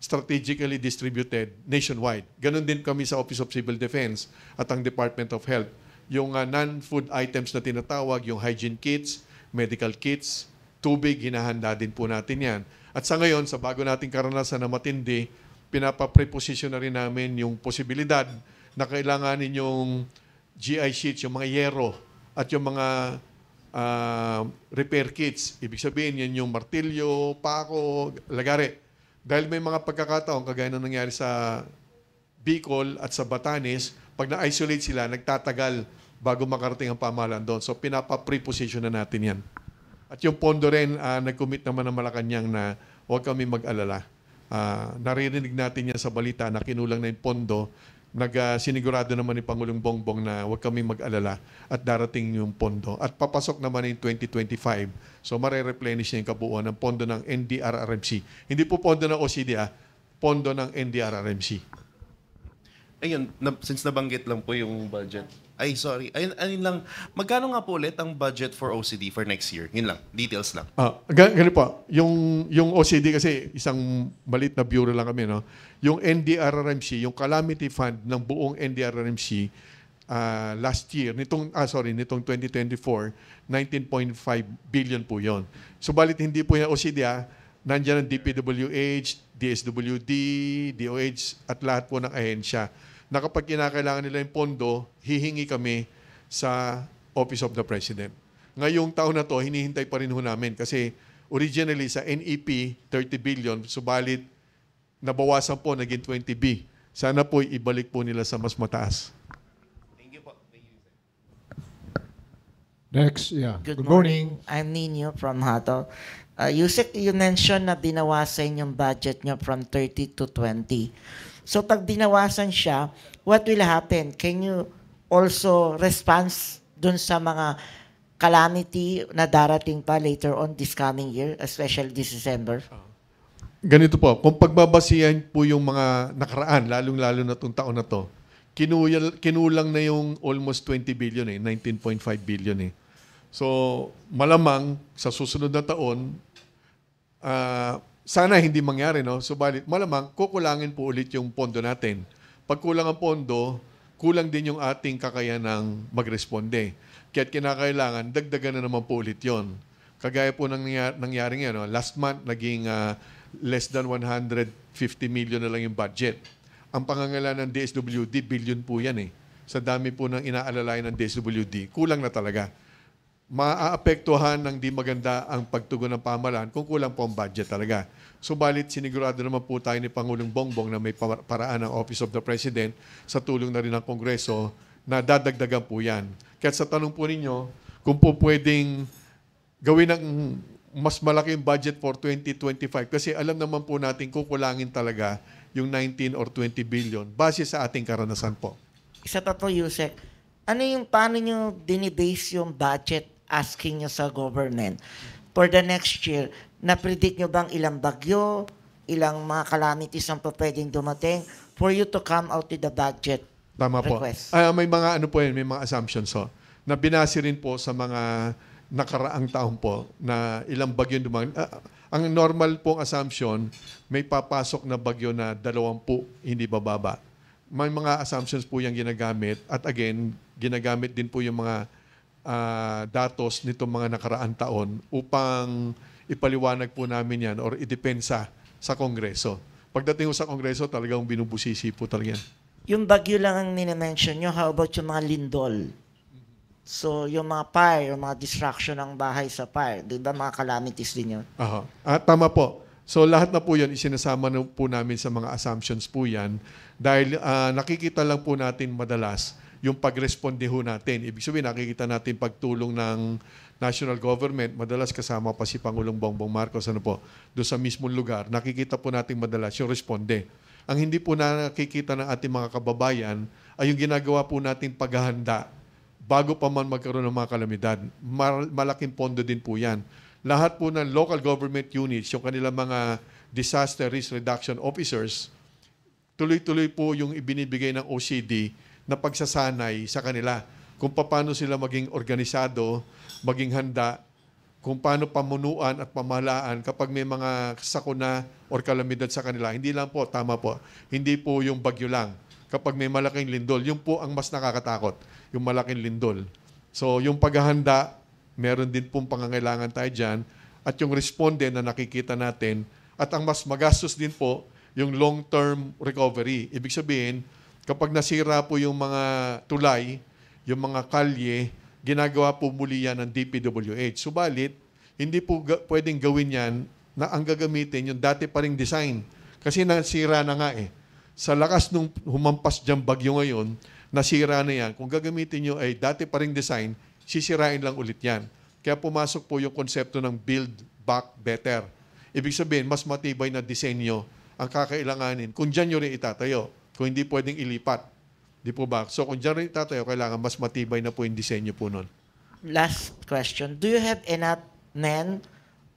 strategically distributed nationwide. Ganon din kami sa Office of Civil Defense at ang Department of Health. Yung non-food items na tinatawag, yung hygiene kits, medical kits, tubig, hinahanda din po natin yan. At sa ngayon, sa bago nating karanasan na matindi, pinapa-preposition na rin namin yung posibilidad na kailanganin yung GI sheets, yung mga yero, at yung mga repair kits. Ibig sabihin, yan yung martilyo, pako, lagare. Dahil may mga pagkakataon, kagaya na nangyari sa Bicol at sa Batanes, pag na-isolate sila, nagtatagal bago makarating ang pamahalaan doon. So, pinapa-preposition na natin yan. At yung pondo rin, nag-commit naman ng Malacanang na huwag kami mag-alala. Naririnig natin yan sa balita na kinulang na yung pondo. Sinigurado naman ni Pangulong Bongbong na huwag kami mag-alala at darating yung pondo. At papasok naman in 2025. So mare-replenish niya yung kabuuan ng pondo ng NDRRMC. Hindi po pondo ng OCD, pondo ng NDRRMC. Ayun, since nabanggit lang po yung budget. Ay, sorry. Ayun lang. Magkano nga po ulit ang budget for OCD for next year? Yun lang. Details lang. Ganun po. Yung OCD kasi isang malit na bureau lang kami, no? Yung NDRRMC, yung calamity fund ng buong NDRRMC last year, nitong 2024, 19.5 billion po yon. Subalit hindi po yung OCD, nandiyan ang DPWH, DSWD, DOH, at lahat po ng ahensya na kapag kinakailangan nila yung pondo, hihingi kami sa Office of the President. Ngayong taon na to, hinihintay pa rin ho namin kasi originally sa NEP, 30 billion, subalit nabawasan po, naging 20B. Sana po ibalik po nila sa mas mataas. Thank you po. Thank you. Next, yeah. Good morning. I'm Nino from Hato. Yusek, you mentioned na binawasan yung budget nyo from 30 to 20. So pag binawasan siya, what will happen? Can you also respond dun sa mga calamity na darating pa later on this coming year, especially this December? Ganito po, kung pagbabasihan po yung mga nakaraan, lalong-lalo na itong taon na to, kinulang na yung almost 20 billion 19.5 billion . So, malamang sa susunod na taon, sana hindi mangyari, no? Subalit, malamang kukulangin po ulit yung pondo natin. Pag kulang ang pondo, kulang din yung ating kakayanang magresponde. Kaya't kinakailangan, dagdagan na naman po ulit yon. Kagaya po ng nangyari ngayon, no? Last month, naging less than 150 million na lang yung budget. Ang pangangailangan ng DSWD, billion po yan . Sa dami po ng inaalalayan ng DSWD, kulang na talaga. Maaapektuhan ng di maganda ang pagtugon ng pamahalaan kung kulang po ang budget talaga. Subalit, sinigurado naman po tayo ni Pangulong Bongbong na may paraan ng Office of the President sa tulong na rin ng Kongreso na dadagdagan po yan. Kaya sa tanong po ninyo, kung po pwedeng gawin ng mas malaking budget for 2025 kasi alam naman po natin kukulangin talaga yung 19 or 20 billion base sa ating karanasan po. Isa pa po, Yusek. Paano nyo dinibase yung budget asking nyo sa government for the next year? Na-predict nyo bang ilang bagyo, ilang mga calamities ang pwedeng dumating for you to come out with the budget request? Tama po. May mga may mga assumptions na binase rin po sa mga nakaraang taon po na ilang bagyo dumating. Ang normal pong assumption, may papasok na bagyo na 20, hindi bababa. May mga assumptions po yung ginagamit at again, ginagamit din po yung mga datos nitong mga nakaraang taon upang ipaliwanag po namin yan or idepensa sa Kongreso. Pagdating sa Kongreso, talagang binubusisi po talaga yan. yung bagyo lang ang ninimension nyo, how about yung mga lindol? So, yung mga fire, yung mga destruction ng bahay sa fire, di ba mga calamities din yun? Aha. Tama po. So lahat na po yan, isinasama na po namin sa mga assumptions po yan dahil nakikita lang po natin madalas yung pag-responde ho natin. Ibig sabihin, nakikita natin pagtulong ng national government, madalas kasama pa si Pangulong Bongbong Marcos, doon sa mismong lugar, nakikita po natin madalas yung responde. Ang hindi po nakikita ng ating mga kababayan ay yung ginagawa po nating paghahanda bago pa man magkaroon ng mga kalamidad. Malaking pondo din po yan. Lahat po ng local government units, yung kanilang mga disaster risk reduction officers, tuloy-tuloy po yung ibinibigay ng OCD na pagsasanay sa kanila kung paano sila maging organisado, maging handa, kung paano pamunuan at pamahalaan kapag may mga sakuna or kalamidad sa kanila. Hindi lang po, tama po, hindi po yung bagyo lang. Kapag may malaking lindol, yung po ang mas nakakatakot, yung malaking lindol. So yung paghahanda, meron din pong pangangailangan tayo dyan, at yung responde na nakikita natin, at ang mas magastos din po, yung long-term recovery. Ibig sabihin, kapag nasira po yung mga tulay, yung mga kalye, ginagawa po muli yan ng DPWH. Subalit, hindi po pwedeng gawin yan na ang gagamitin yung dati pa ring design. Kasi nasira na nga eh. Sa lakas nung humampas dyan bagyo ngayon, nasira na yan. Kung gagamitin nyo ay dati pa ring design, sisirain lang ulit yan. Kaya pumasok po yung konsepto ng build back better. Ibig sabihin, mas matibay na disenyo ang kakailanganin kung dyan nyo rin itatayo. Kung hindi pwedeng ilipat. Di po ba? So kung dyan rin itatayo, kailangan mas matibay na po yung disenyo po nun. Last question. Do you have enough men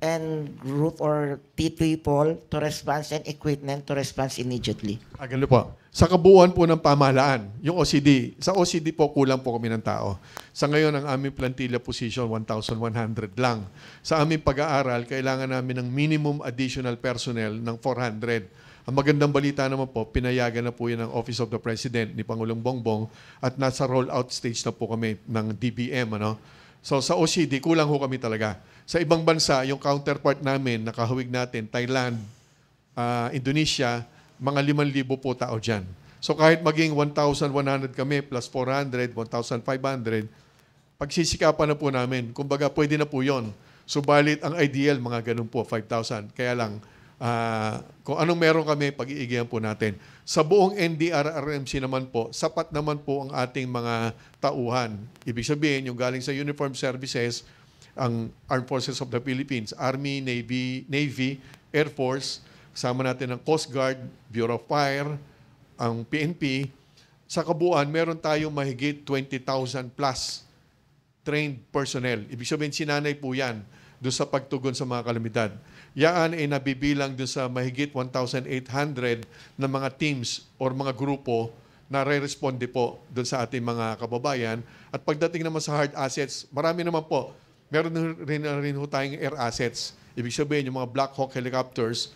and group or people to respond and equipment to respond immediately? Ganun po. Sa kabuuan po ng pamahalaan, yung OCD, sa OCD po kulang po kami ng tao. Sa ngayon, ang aming plantilla position, 1,100 lang. Sa aming pag-aaral, kailangan namin ng minimum additional personnel ng 400. Ang magandang balita naman po, pinayagan na po yan ng Office of the President ni Pangulong Bongbong at nasa rollout stage na po kami ng DBM. So sa OCD, kulang ho kami talaga. Sa ibang bansa, yung counterpart namin, nakahawig natin, Thailand, Indonesia, mga 5,000 po tao dyan. So kahit maging 1,100 kami plus 400, 1,500, pagsisikapan na po namin. Kumbaga, pwede na po yon. Subalit, ang ideal, mga ganun po, 5,000. Kaya lang, kung anong meron kami, pag-iigihan po natin. Sa buong NDRRMC naman po, sapat naman po ang ating mga tauhan. Ibig sabihin, yung galing sa uniform services, ang Armed Forces of the Philippines, Army, Navy, Air Force, kasama natin ang Coast Guard, Bureau of Fire, ang PNP. Sa kabuuan, meron tayong mahigit 20,000 plus trained personnel. Ibig sabihin, sinanay po yan doon sa pagtugon sa mga kalamidad. Yan ay nabibilang doon sa mahigit 1,800 na mga teams or mga grupo na re-responde po doon sa ating mga kababayan. At pagdating naman sa hard assets, marami naman po. Meron rin ho tayong air assets. Ibig sabihin, yung mga Black Hawk helicopters,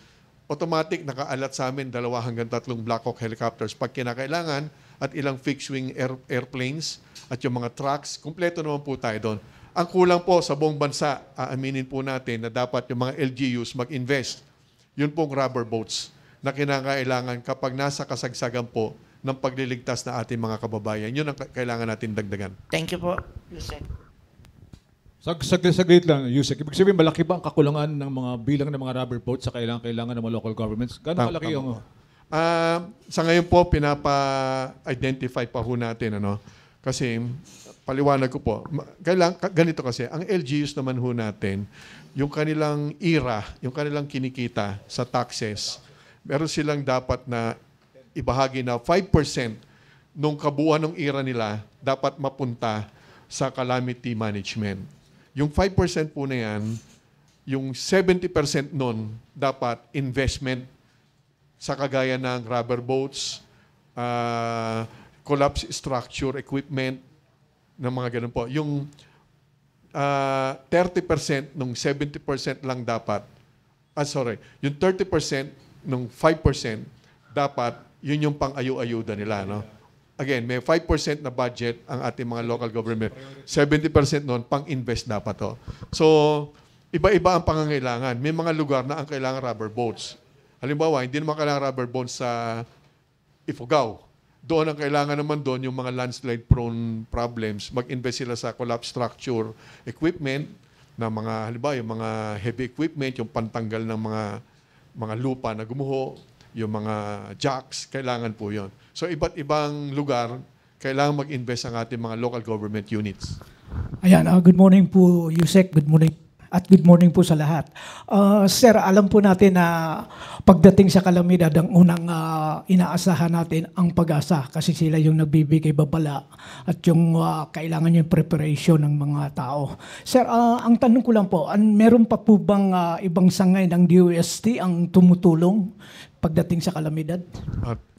automatic nakaalat sa amin 2 hanggang 3 Black Hawk helicopters pag kinakailangan at ilang fixed-wing airplanes at yung mga trucks. Kumpleto naman po tayo doon. Ang kulang po sa buong bansa, aaminin po natin na dapat yung mga LGUs mag-invest. Yun pong rubber boats na kinakailangan kapag nasa kasagsagan po ng pagliligtas na ating mga kababayan. Yun ang kailangan natin dagdagan. Thank you po, Yusek. Saglit lang, Yusek. Ibig sabihin, malaki ba ang kakulangan ng mga bilang ng mga rubber boats sa kailangan ng mga local governments? Gano'ng malaki yung... Sa ngayon po, pinapa-identify pa ho natin. Kasi, paliwanag ko po, ganito kasi, ang LGUs naman ho natin, yung kanilang IRA, yung kanilang kinikita sa taxes, meron silang dapat na ibahagi na 5% nung kabuuan ng IRA nila dapat mapunta sa calamity management. Yung 5% po na yan, yung 70% nun dapat investment sa kagaya ng rubber boats, collapse structure equipment, ng mga ganun po. Yung 30% nung 70% lang dapat, yung 30% nung 5% dapat, yun yung pang-ayu-ayuda nila. Again, may 5% na budget ang ating mga local government. 70% nun, pang-invest dapat to. So, iba-iba ang pangangailangan. May mga lugar na ang kailangan rubber boats. Halimbawa, hindi naman kailangan rubber boats sa Ifugao. Doon ang kailangan naman doon yung mga landslide prone problems, mag-invest sila sa collapse structure equipment na mga halimbawa yung mga heavy equipment, yung pantanggal ng mga lupa na gumuho, yung mga jacks, kailangan po yon. So iba't ibang lugar, kailangan mag-invest ang ating mga local government units. Ayan, good morning po, Yusek. Good morning. At good morning po sa lahat. Sir, alam po natin na pagdating sa kalamidad, ang unang inaasahan natin ang pag-asa kasi sila yung nagbibigay babala at yung kailangan yung preparation ng mga tao. Sir, ang tanong ko lang po, meron pa po bang ibang sangay ng DOST ang tumutulong pagdating sa kalamidad?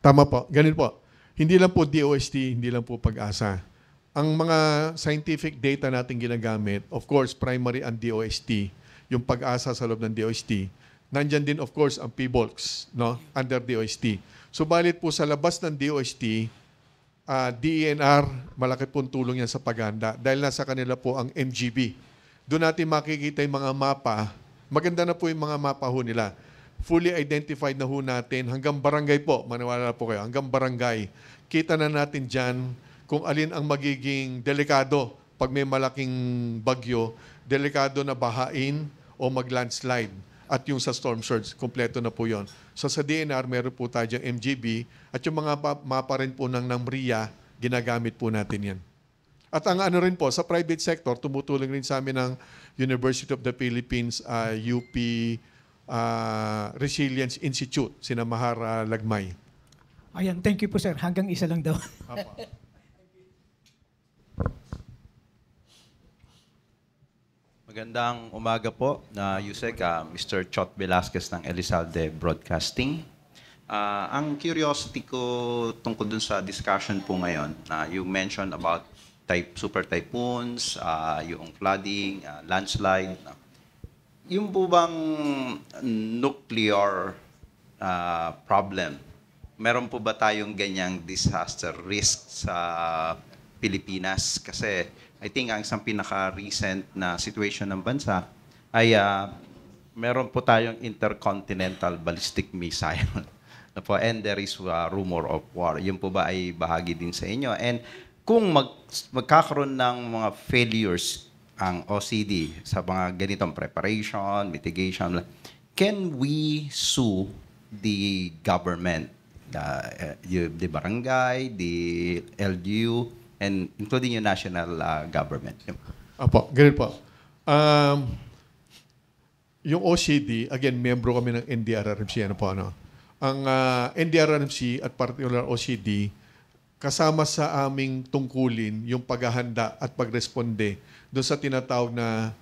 Tama po. Ganun po. Hindi lang po DOST, hindi lang po pag-asa. Ang mga scientific data natin ginagamit, of course, primary ang DOST, yung pag-asa sa loob ng DOST. Nandyan din, of course, ang PBOLCS, no? Under DOST. Subalit po sa labas ng DOST, DENR, malaki pong tulong yan sa paghahanda dahil nasa kanila po ang MGB. Doon natin makikita yung mga mapa. Maganda na po yung mga mapa ho nila. Fully identified na ho natin hanggang barangay po, maniwala po kayo, hanggang barangay. Kita na natin dyan kung alin ang magiging delikado pag may malaking bagyo, delikado na bahain o mag-landslide. At yung sa storm surge, kompleto na po yon. So sa DNR, meron po tayo diyang MGB at yung mga mapa rin po ng NAMRIA, ginagamit po natin yan. At ang ano rin po, sa private sector, tumutulong rin sa amin ng University of the Philippines, UP Resilience Institute, sina Mahar Lagmay. Ayan, thank you po sir. Hanggang isa lang daw. Magandang umaga po na Yusek, Mr. Chot Velasquez ng Elizalde Broadcasting. Ang curiosity ko tungkol dun sa discussion po ngayon, you mentioned about super typhoons, yung flooding, landslide. Yung po bang nuclear problem, meron po ba tayong ganyang disaster risk sa Pilipinas? Kasi I think ang isang pinaka-recent na situation ng bansa ay meron po tayong intercontinental ballistic missile. And there is a rumor of war. Yun po ba ay bahagi din sa inyo? And kung magkakaroon ng mga failures ang OCD sa mga ganitong preparation, mitigation, can we sue the government, the barangay, the LGU, and including yung national government? Apo, ganun po. Yung OCD, again, membro kami ng NDRRMC. Ano po, ano? Ang NDRRMC at particular OCD, kasama sa aming tungkulin yung paghahanda at pagresponde doon sa tinatawag na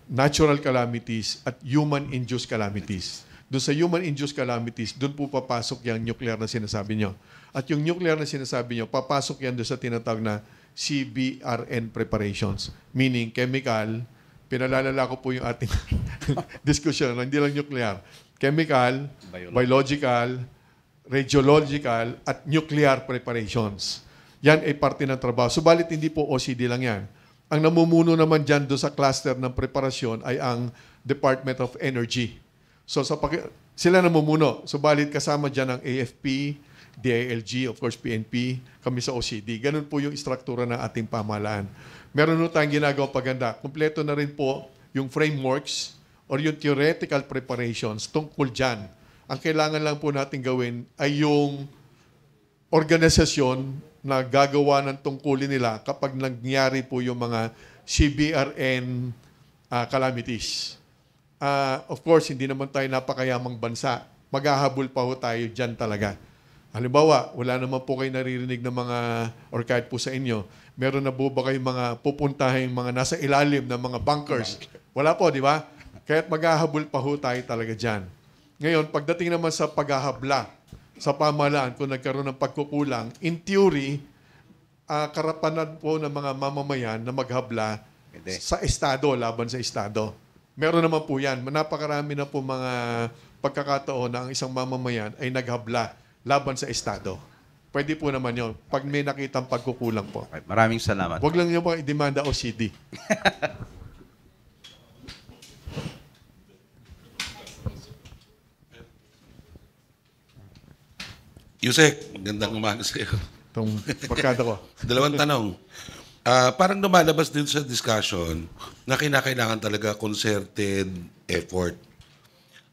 natural calamities at human-induced calamities. Doon sa human-induced calamities, doon po papasok yung nuclear na sinasabi nyo. At yung nuclear na sinasabi nyo, papasok yan doon sa tinatawag na CBRN preparations. Meaning, chemical, pinalalala ko po yung ating discussion, hindi lang nuclear. Chemical, biological, radiological, at nuclear preparations. Yan ay parte ng trabaho. Subalit hindi po OCD lang yan. Ang namumuno naman dyan doon sa cluster ng preparasyon ay ang Department of Energy. So sila namumuno. Subalit kasama dyan ang AFP, DILG, of course PNP, kami sa OCD. Ganun po yung istruktura ng ating pamahalaan. Meron po tayong ginagawang paganda. Kompleto na rin po yung frameworks or yung theoretical preparations tungkol dyan. Ang kailangan lang po natin gawin ay yung organisasyon na gagawa ng tungkulin nila kapag nangyari po yung mga CBRN calamities. Of course, hindi naman tayo napakayamang bansa. Maghahabol pa ho tayo dyan talaga. Halimbawa, wala naman po kayo naririnig ng mga, or kahit po sa inyo, meron na po ba kayong mga pupuntahin, mga nasa ilalim ng mga bunkers? Wala po, di ba? Kaya't maghahabol pa ho tayo talaga dyan. Ngayon, pagdating naman sa paghahabla sa pamahalaan, kung nagkaroon ng pagkukulang, in theory, karapanan po ng mga mamamayan na maghabla sa Estado, laban sa Estado. Meron naman po yan. Napakarami na po mga pagkakataon na ang isang mamamayan ay naghabla laban sa Estado. Pwede po naman yun. Pag may nakitang pagkukulang po. Okay, maraming salamat. Huwag lang nyo po i-demanda OCD. Yusek, magandang umaga sa iyo. Itong barkada ko. Dalawang tanong. Parang lumalabas din sa discussion na kinakailangan talaga concerted effort.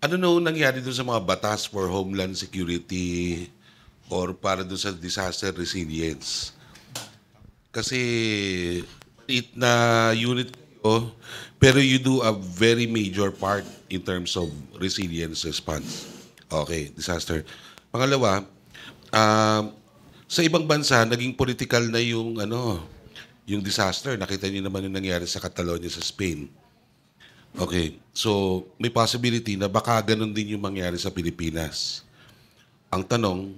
Ano na nangyari doon sa mga batas for homeland security or para doon sa disaster resilience? Kasi it na unit ko, pero you do a very major part in terms of resilience response. Okay, disaster. Pangalawa, sa ibang bansa, naging political na yung yung disaster. Nakita niyo naman yung nangyari sa Catalonia sa Spain. Okay, so may possibility na baka ganun din yung mangyari sa Pilipinas. Ang tanong,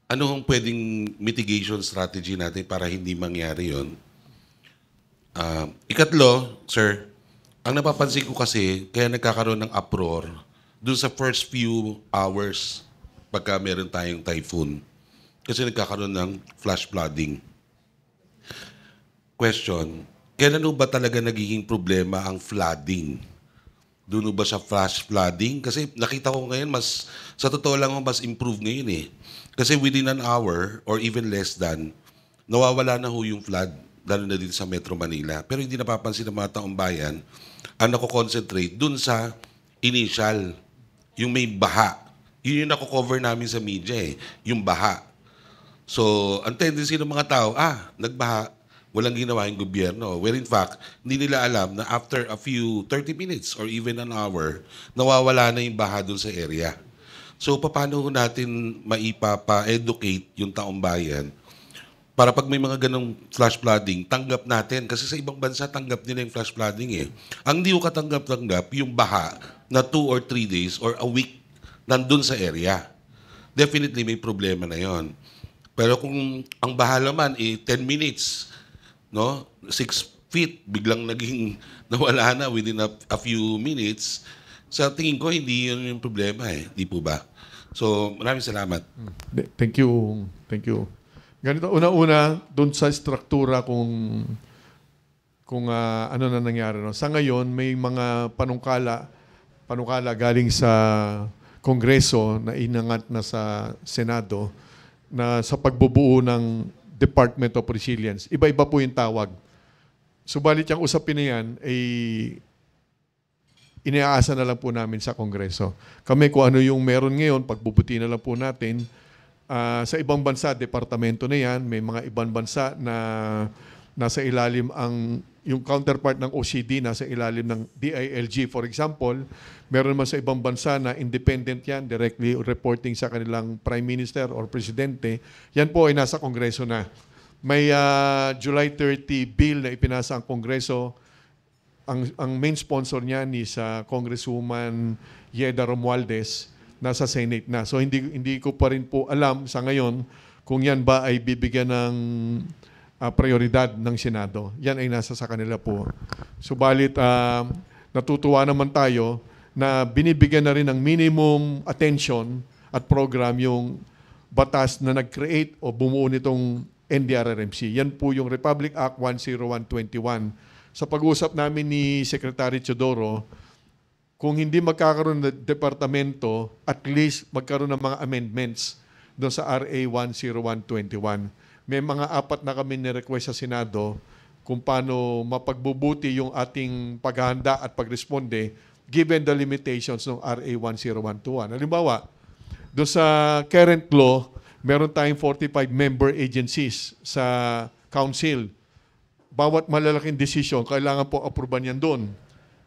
ano ang pwedeng mitigation strategy natin para hindi mangyari yon? Ikatlo, sir, ang napapansin ko kasi, kaya nagkakaroon ng uproar dun sa first few hours pagka meron tayong typhoon. Kasi nagkakaroon ng flash flooding. Question, kailan ba talaga nagiging problema ang flooding? Doon ba sa flash flooding? Kasi nakita ko ngayon, sa totoo lang mas improve ngayon eh. Kasi within an hour or even less than, nawawala na ho yung flood, lalo na dito sa Metro Manila. Pero hindi napapansin ng mga taong bayan ang nako-concentrate dun sa initial, yung may baha. Yun yung nako-cover namin sa media eh, yung baha. So, ang tendency ng mga tao, nagbaha, walang ginawa yung gobyerno. Where in fact, hindi nila alam na after a few 30 minutes or even an hour, nawawala na yung baha dun sa area. So, paano natin maipapa-educate yung taong bayan para pag may mga ganong flash flooding, tanggap natin. Kasi sa ibang bansa, tanggap nila yung flash flooding eh. Ang di ko katanggap-tanggap, yung baha na 2 or 3 days or a week nandun sa area. Definitely may problema na yon. Pero kung ang baha naman 10 minutes, 6 feet, biglang naging nawala na within a few minutes, sa tingin ko hindi yun yung problema eh. Di po ba? So, maraming salamat. Thank you. Thank you. Ganito, una-una, doon sa struktura kung ano na nangyari. No? Sa ngayon, may mga panungkala galing sa Kongreso na inangat na sa Senado na sa pagbubuo ng Department of Resilience. Iba-iba po yung tawag. Subalit yung usapin na yan ay iniaasa na lang po namin sa Kongreso. Kami kung ano yung meron ngayon, pagbubuti na lang po natin. Sa ibang bansa, departamento na yan. May mga ibang bansa na nasa ilalim yung counterpart ng OCD, nasa ilalim ng DILG. For example, meron naman sa ibang bansa na independent yan, directly reporting sa kanilang Prime Minister or Presidente. Yan po ay nasa Kongreso na. May July 30 bill na ipinasa ang Kongreso. Ang main sponsor niya ni sa Congresswoman Yeda Romualdez, nasa Senate na. So hindi ko pa rin po alam sa ngayon kung yan ba ay bibigyan ng prioridad ng Senado. Yan ay nasa sa kanila po. Subalit natutuwa naman tayo na binibigyan na rin ng minimum attention at program yung batas na nag-create o bumuo nitong NDRRMC. Yan po yung Republic Act 10121. Sa pag-usap namin ni Secretary Teodoro, kung hindi magkakaroon ng departamento, at least magkaroon ng mga amendments doon sa RA 10121. May mga 4 na kami ni-request sa Senado kung paano mapagbubuti yung ating paghahanda at pagresponde given the limitations ng RA 10121. Halimbawa, doon sa current law, meron tayong 45 member agencies sa council. Bawat malalaking desisyon, kailangan po aproban yan doon.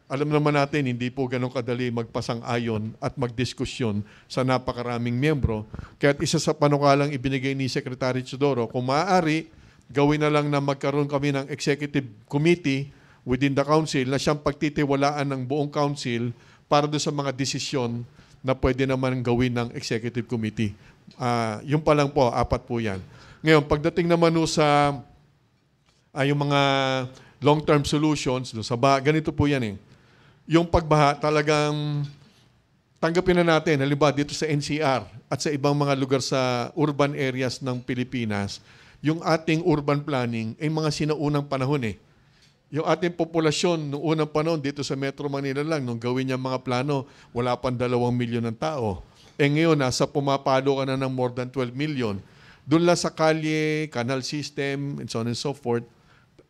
Alam naman natin, hindi po ganun kadali magpasang-ayon at magdiskusyon sa napakaraming miyembro. Kaya isa sa panukalang ibinigay ni Secretary Teodoro, kung maaari, gawin na lang na magkaroon kami ng executive committee within the council na siyang pagtitiwalaan ng buong council para doon sa mga desisyon na pwede naman gawin ng executive committee. Yung pa lang po, 4 po yan. Ngayon, pagdating naman sa yung mga long-term solutions, ganito po yan eh. Yung pagbaha talagang tanggapin na natin, halimbawa dito sa NCR at sa ibang mga lugar sa urban areas ng Pilipinas, yung ating urban planning ay mga sinaunang panahon eh. Yung ating populasyon noong unang panahon dito sa Metro Manila lang, nung gawin niya mga plano, wala pang 2 milyon ng tao. Ngayon, nasa pumapalo ka na ng more than 12 million. Doon lang sa kalye, canal system, and so on and so forth,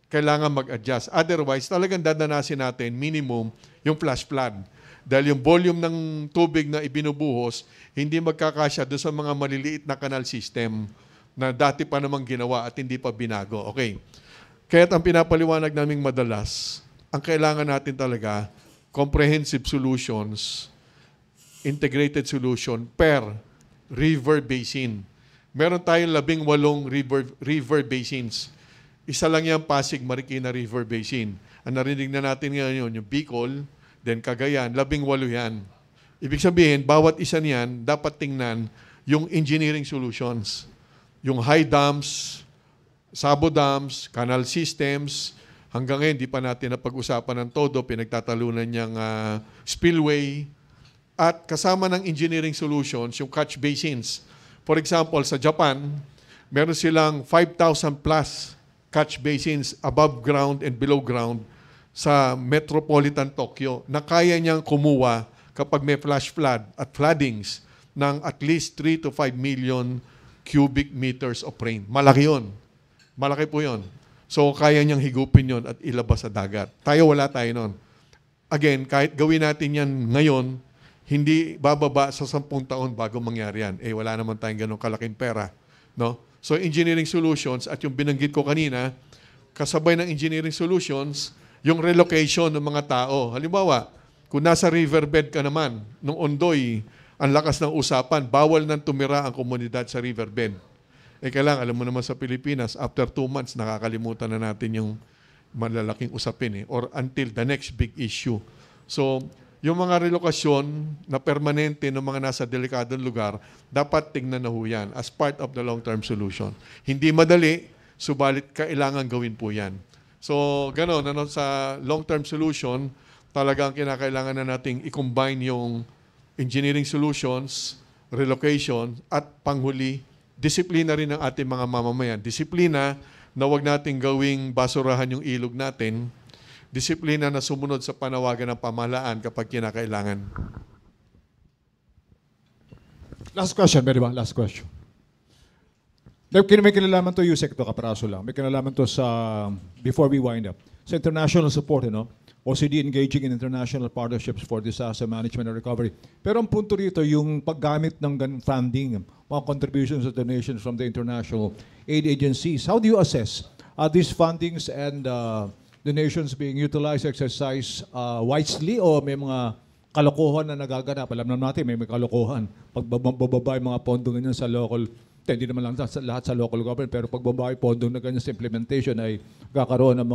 kailangan mag-adjust. Otherwise, talagang dadanasin natin minimum yung flash flood. Dahil yung volume ng tubig na ibinubuhos, hindi magkakasya doon sa mga maliliit na canal system na dati pa namang ginawa at hindi pa binago. Okay. Kaya't ang pinapaliwanag naming madalas, ang kailangan natin talaga, comprehensive solutions, integrated solution per river basin. Meron tayong 18 river basins. Isa lang yan, Pasig, Marikina River Basin. Ang narinig na natin ngayon, yung Bicol, then Cagayan, 18 yan. Ibig sabihin, bawat isa niyan, dapat tingnan yung engineering solutions. Yung high dams, sabo dams, canal systems, hanggang ngayon, di pa natin napag-usapan ng todo, pinagtatalunan niyang spillway, at kasama ng engineering solutions, yung catch basins. For example, sa Japan, meron silang 5,000 plus catch basins above ground and below ground sa metropolitan Tokyo na kaya niyang kumuha kapag may flash flood at floodings ng at least 3 to 5 million cubic meters of rain. Malaki yun. Malaki po yun. So, kaya niyang higupin yun at ilabas sa dagat. Tayo, wala tayo nun. Again, kahit gawin natin yan ngayon, hindi bababa sa 10 taon bago mangyari yan. Wala naman tayong ganong kalaking pera. No? So, engineering solutions at yung binanggit ko kanina, kasabay ng engineering solutions, yung relocation ng mga tao. Halimbawa, kung nasa riverbed ka naman, nung Ondoy, ang lakas ng usapan, bawal nang tumira ang komunidad sa riverbed. Kailangan, alam mo naman sa Pilipinas, after 2 months, nakakalimutan na natin yung malalaking usapin or until the next big issue. So, yung mga relokasyon na permanente ng mga nasa delikadong lugar, dapat tingnan na ho yan as part of the long-term solution. Hindi madali, subalit kailangan gawin po yan. So, gano'n, sa long-term solution, talagang kinakailangan na nating i-combine yung engineering solutions, relocation, at panghuli, disiplina rin ng ating mga mamamayan. Disiplina na huwag nating gawing basurahan yung ilog natin, disiplina na sumunod sa panawagan ng pamahalaan kapag kinakailangan. Last question, pwede ba? Last question. May kinalaman to, Yusek, to kaparaso lang. May kinalaman to sa, before we wind up, sa international support, OCD engaging in international partnerships for disaster management and recovery. Pero ang punto rito, yung paggamit ng funding, mga contributions and donations from the international aid agencies. How do you assess these fundings and donations being utilized, exercised wisely, o may mga kalokohan na nagaganap? Alam naman natin, may kalokohan. Pagbababa yung mga pondo ganyan sa local, hindi naman lang lahat sa local government, pero pagbaba yung pondo na ganyan sa implementation ay kakaroon ng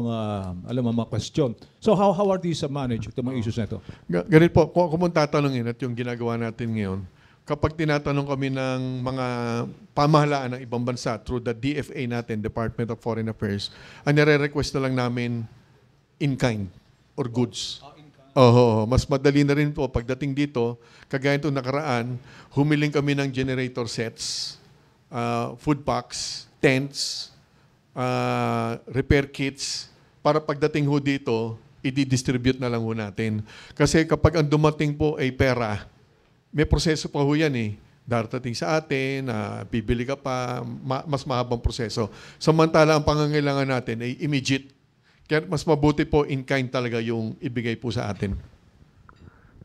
mga question. So how are these managed, itong mga issues na ito? Ganito po, kung tatanungin at yung ginagawa natin ngayon, kapag tinatanong kami ng mga pamahalaan ng ibang bansa through the DFA natin, Department of Foreign Affairs, ang nire-request na lang namin in kind or goods. Mas madali na rin po pagdating dito, kagaya itong nakaraan, humiling kami ng generator sets, food packs, tents, repair kits, para pagdating ho dito, i-distribute na lang ho natin. Kasi kapag ang dumating po ay pera, may proseso pa ho yan Darating sa atin, bibili ka pa, mas mahabang proseso. Samantala, ang pangangailangan natin ay immediate. Kaya mas mabuti po in kind talaga yung ibigay po sa atin.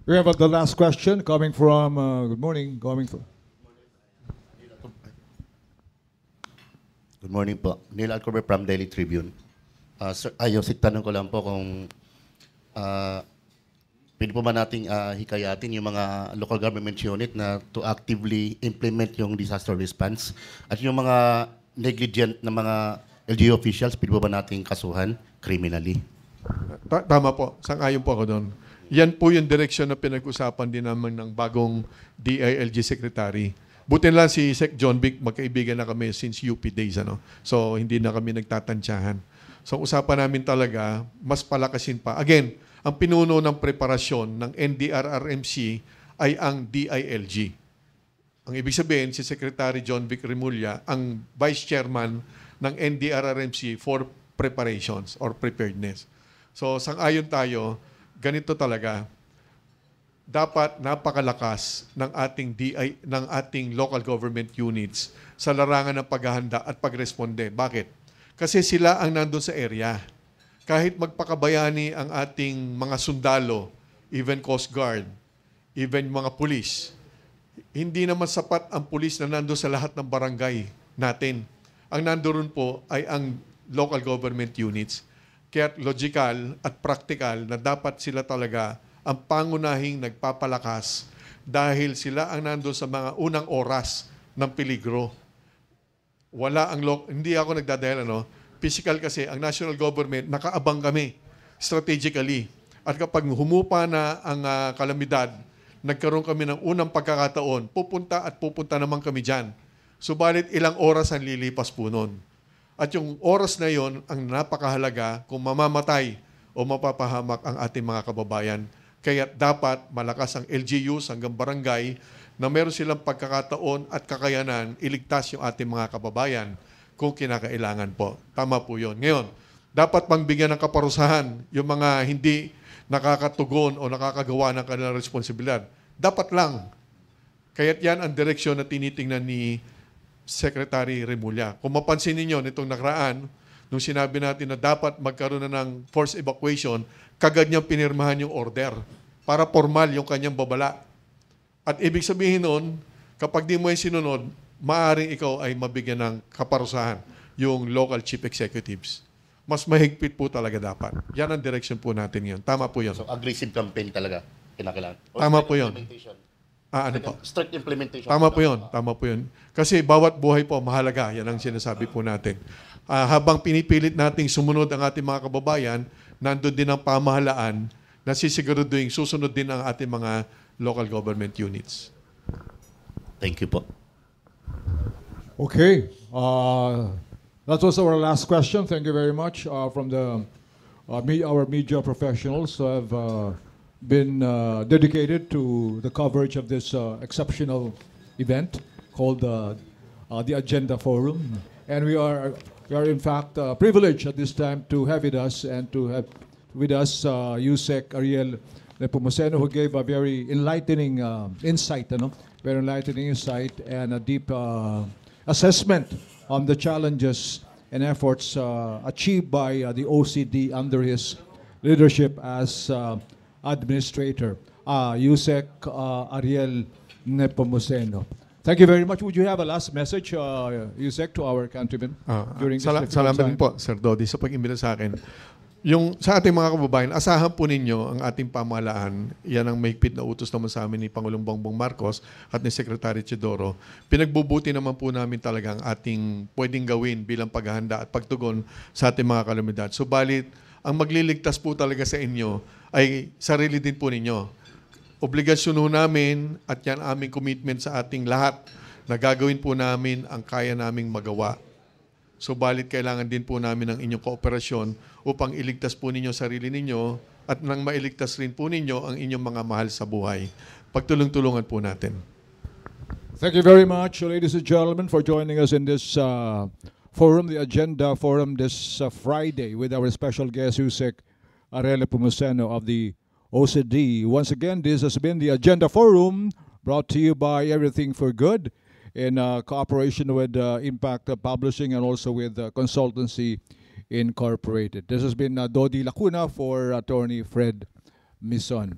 We have the last question coming from, good morning, Good morning po. Neil Alcover from Daily Tribune. Sir, Yosek, tanong ko lang po kung pwede po ba nating hikayatin yung mga local government unit na to actively implement yung disaster response at yung mga negligent na mga LGU officials, pwede po ba nating kasuhan criminally? Tama po. Sang-ayon po ako doon. Yan po yung direksyon na pinag-usapan din naman ng bagong DILG Secretary. Buti lang si Sec John Vic, magkaibigan na kami since UP days. So, hindi na kami nagtatansyahan. So, usapan namin talaga, mas palakasin pa. Again, ang pinuno ng preparasyon ng NDRRMC ay ang DILG. Ang ibig sabihin, si Secretary John Vic Remulla, ang Vice Chairman ng NDRRMC for preparations or preparedness. So, sang-ayon tayo, ganito talaga. dapat napakalakas ng ating ng ating local government units sa larangan ng paghahanda at pagresponde. Bakit? Kasi sila ang nandun sa area. Kahit magpakabayani ang ating mga sundalo, even Coast Guard, even mga pulis, hindi naman sapat ang pulis na nandun sa lahat ng barangay natin. Ang nandoon po ay ang local government units. Kaya logical at practical na dapat sila talaga ang pangunahing nagpapalakas dahil sila ang nandun sa mga unang oras ng peligro. Hindi ako nagdadahil, physical kasi, ang national government, nakaabang kami strategically. At kapag humupa na ang kalamidad, nagkaroon kami ng unang pagkakataon, pupunta naman kami dyan. Subalit ilang oras ang lilipas po nun. At yung oras na yon ang napakahalaga kung mamamatay o mapapahamak ang ating mga kababayan. Kaya dapat malakas ang LGUs hanggang barangay na meron silang pagkakataon at kakayanan iligtas yung ating mga kababayan kung kinakailangan po. Tama po yun. Ngayon, dapat pang bigyan ng kaparusahan yung mga hindi nakakatugon o nakakagawa ng kanilang responsibilidad. Dapat lang. Kaya't yan ang direksyon na tinitingnan ni Secretary Remulla. Kung mapansin ninyo nitong nakaraan, nung sinabi natin na dapat magkaroon na ng forced evacuation, kagad niyang pinirmahan yung order para formal yung kanyang babala. At ibig sabihin nun, kapag di mo yung sinunod, maaaring ikaw ay mabigyan ng kaparusahan yung local chief executives. Mas mahigpit po talaga dapat. Yan ang direction po natin ngayon. Tama po yun. So aggressive campaign talaga kinakailangan. Tama po yun. Ano po? Strict implementation. Tama po yun. Tama po yun. Kasi bawat buhay po mahalaga. Yan ang sinasabi po natin. Habang pinipilit nating sumunod ang ating mga kababayan, nandun din ang pamahalaan na sisiguraduhin susunod din ang ating mga local government units. Thank you po. Okay. That was our last question. Thank you very much from our media professionals who have been dedicated to the coverage of this exceptional event called the Agenda Forum. And we are in fact privileged at this time to have with us Yusek Ariel Nepomuceno, who gave a very enlightening insight, very enlightening insight and a deep assessment on the challenges and efforts achieved by the OCD under his leadership as administrator, Yusek Ariel Nepomuceno. Thank you very much. Would you have a last message, Yusek, to our countrymen during this difficult Salamat time? din po, Sir Dodi, sa pag-imbita sa akin. Yung sa ating mga kababayan, asahan po ninyo ang ating pamahalaan. Yan ang mahigpit na utos naman sa amin ni Pangulong Bongbong Marcos at ni Secretary Chidoro. Pinagbubuti naman po namin talaga ang ating pwedeng gawin bilang paghahanda at pagtugon sa ating mga kalamidad. Subalit, ang magliligtas po talaga sa inyo ay sarili din po ninyo. Obligasyon ho namin at yan aming commitment sa ating lahat na gagawin po namin ang kaya naming magawa. Subalit kailangan din po namin ng inyong kooperasyon upang iligtas po ninyo sarili ninyo at nang mailigtas rin po ninyo ang inyong mga mahal sa buhay. Pagtulong-tulungan po natin. Thank you very much, ladies and gentlemen, for joining us in this forum, the Agenda Forum, this Friday with our special guest, Yusek Ariel Nepomuceno of the OCD. Once again, this has been the Agenda Forum, brought to you by Everything for Good in cooperation with Impact Publishing and also with Consultancy Incorporated. This has been Dodi Lacuna for Attorney Fred Mison.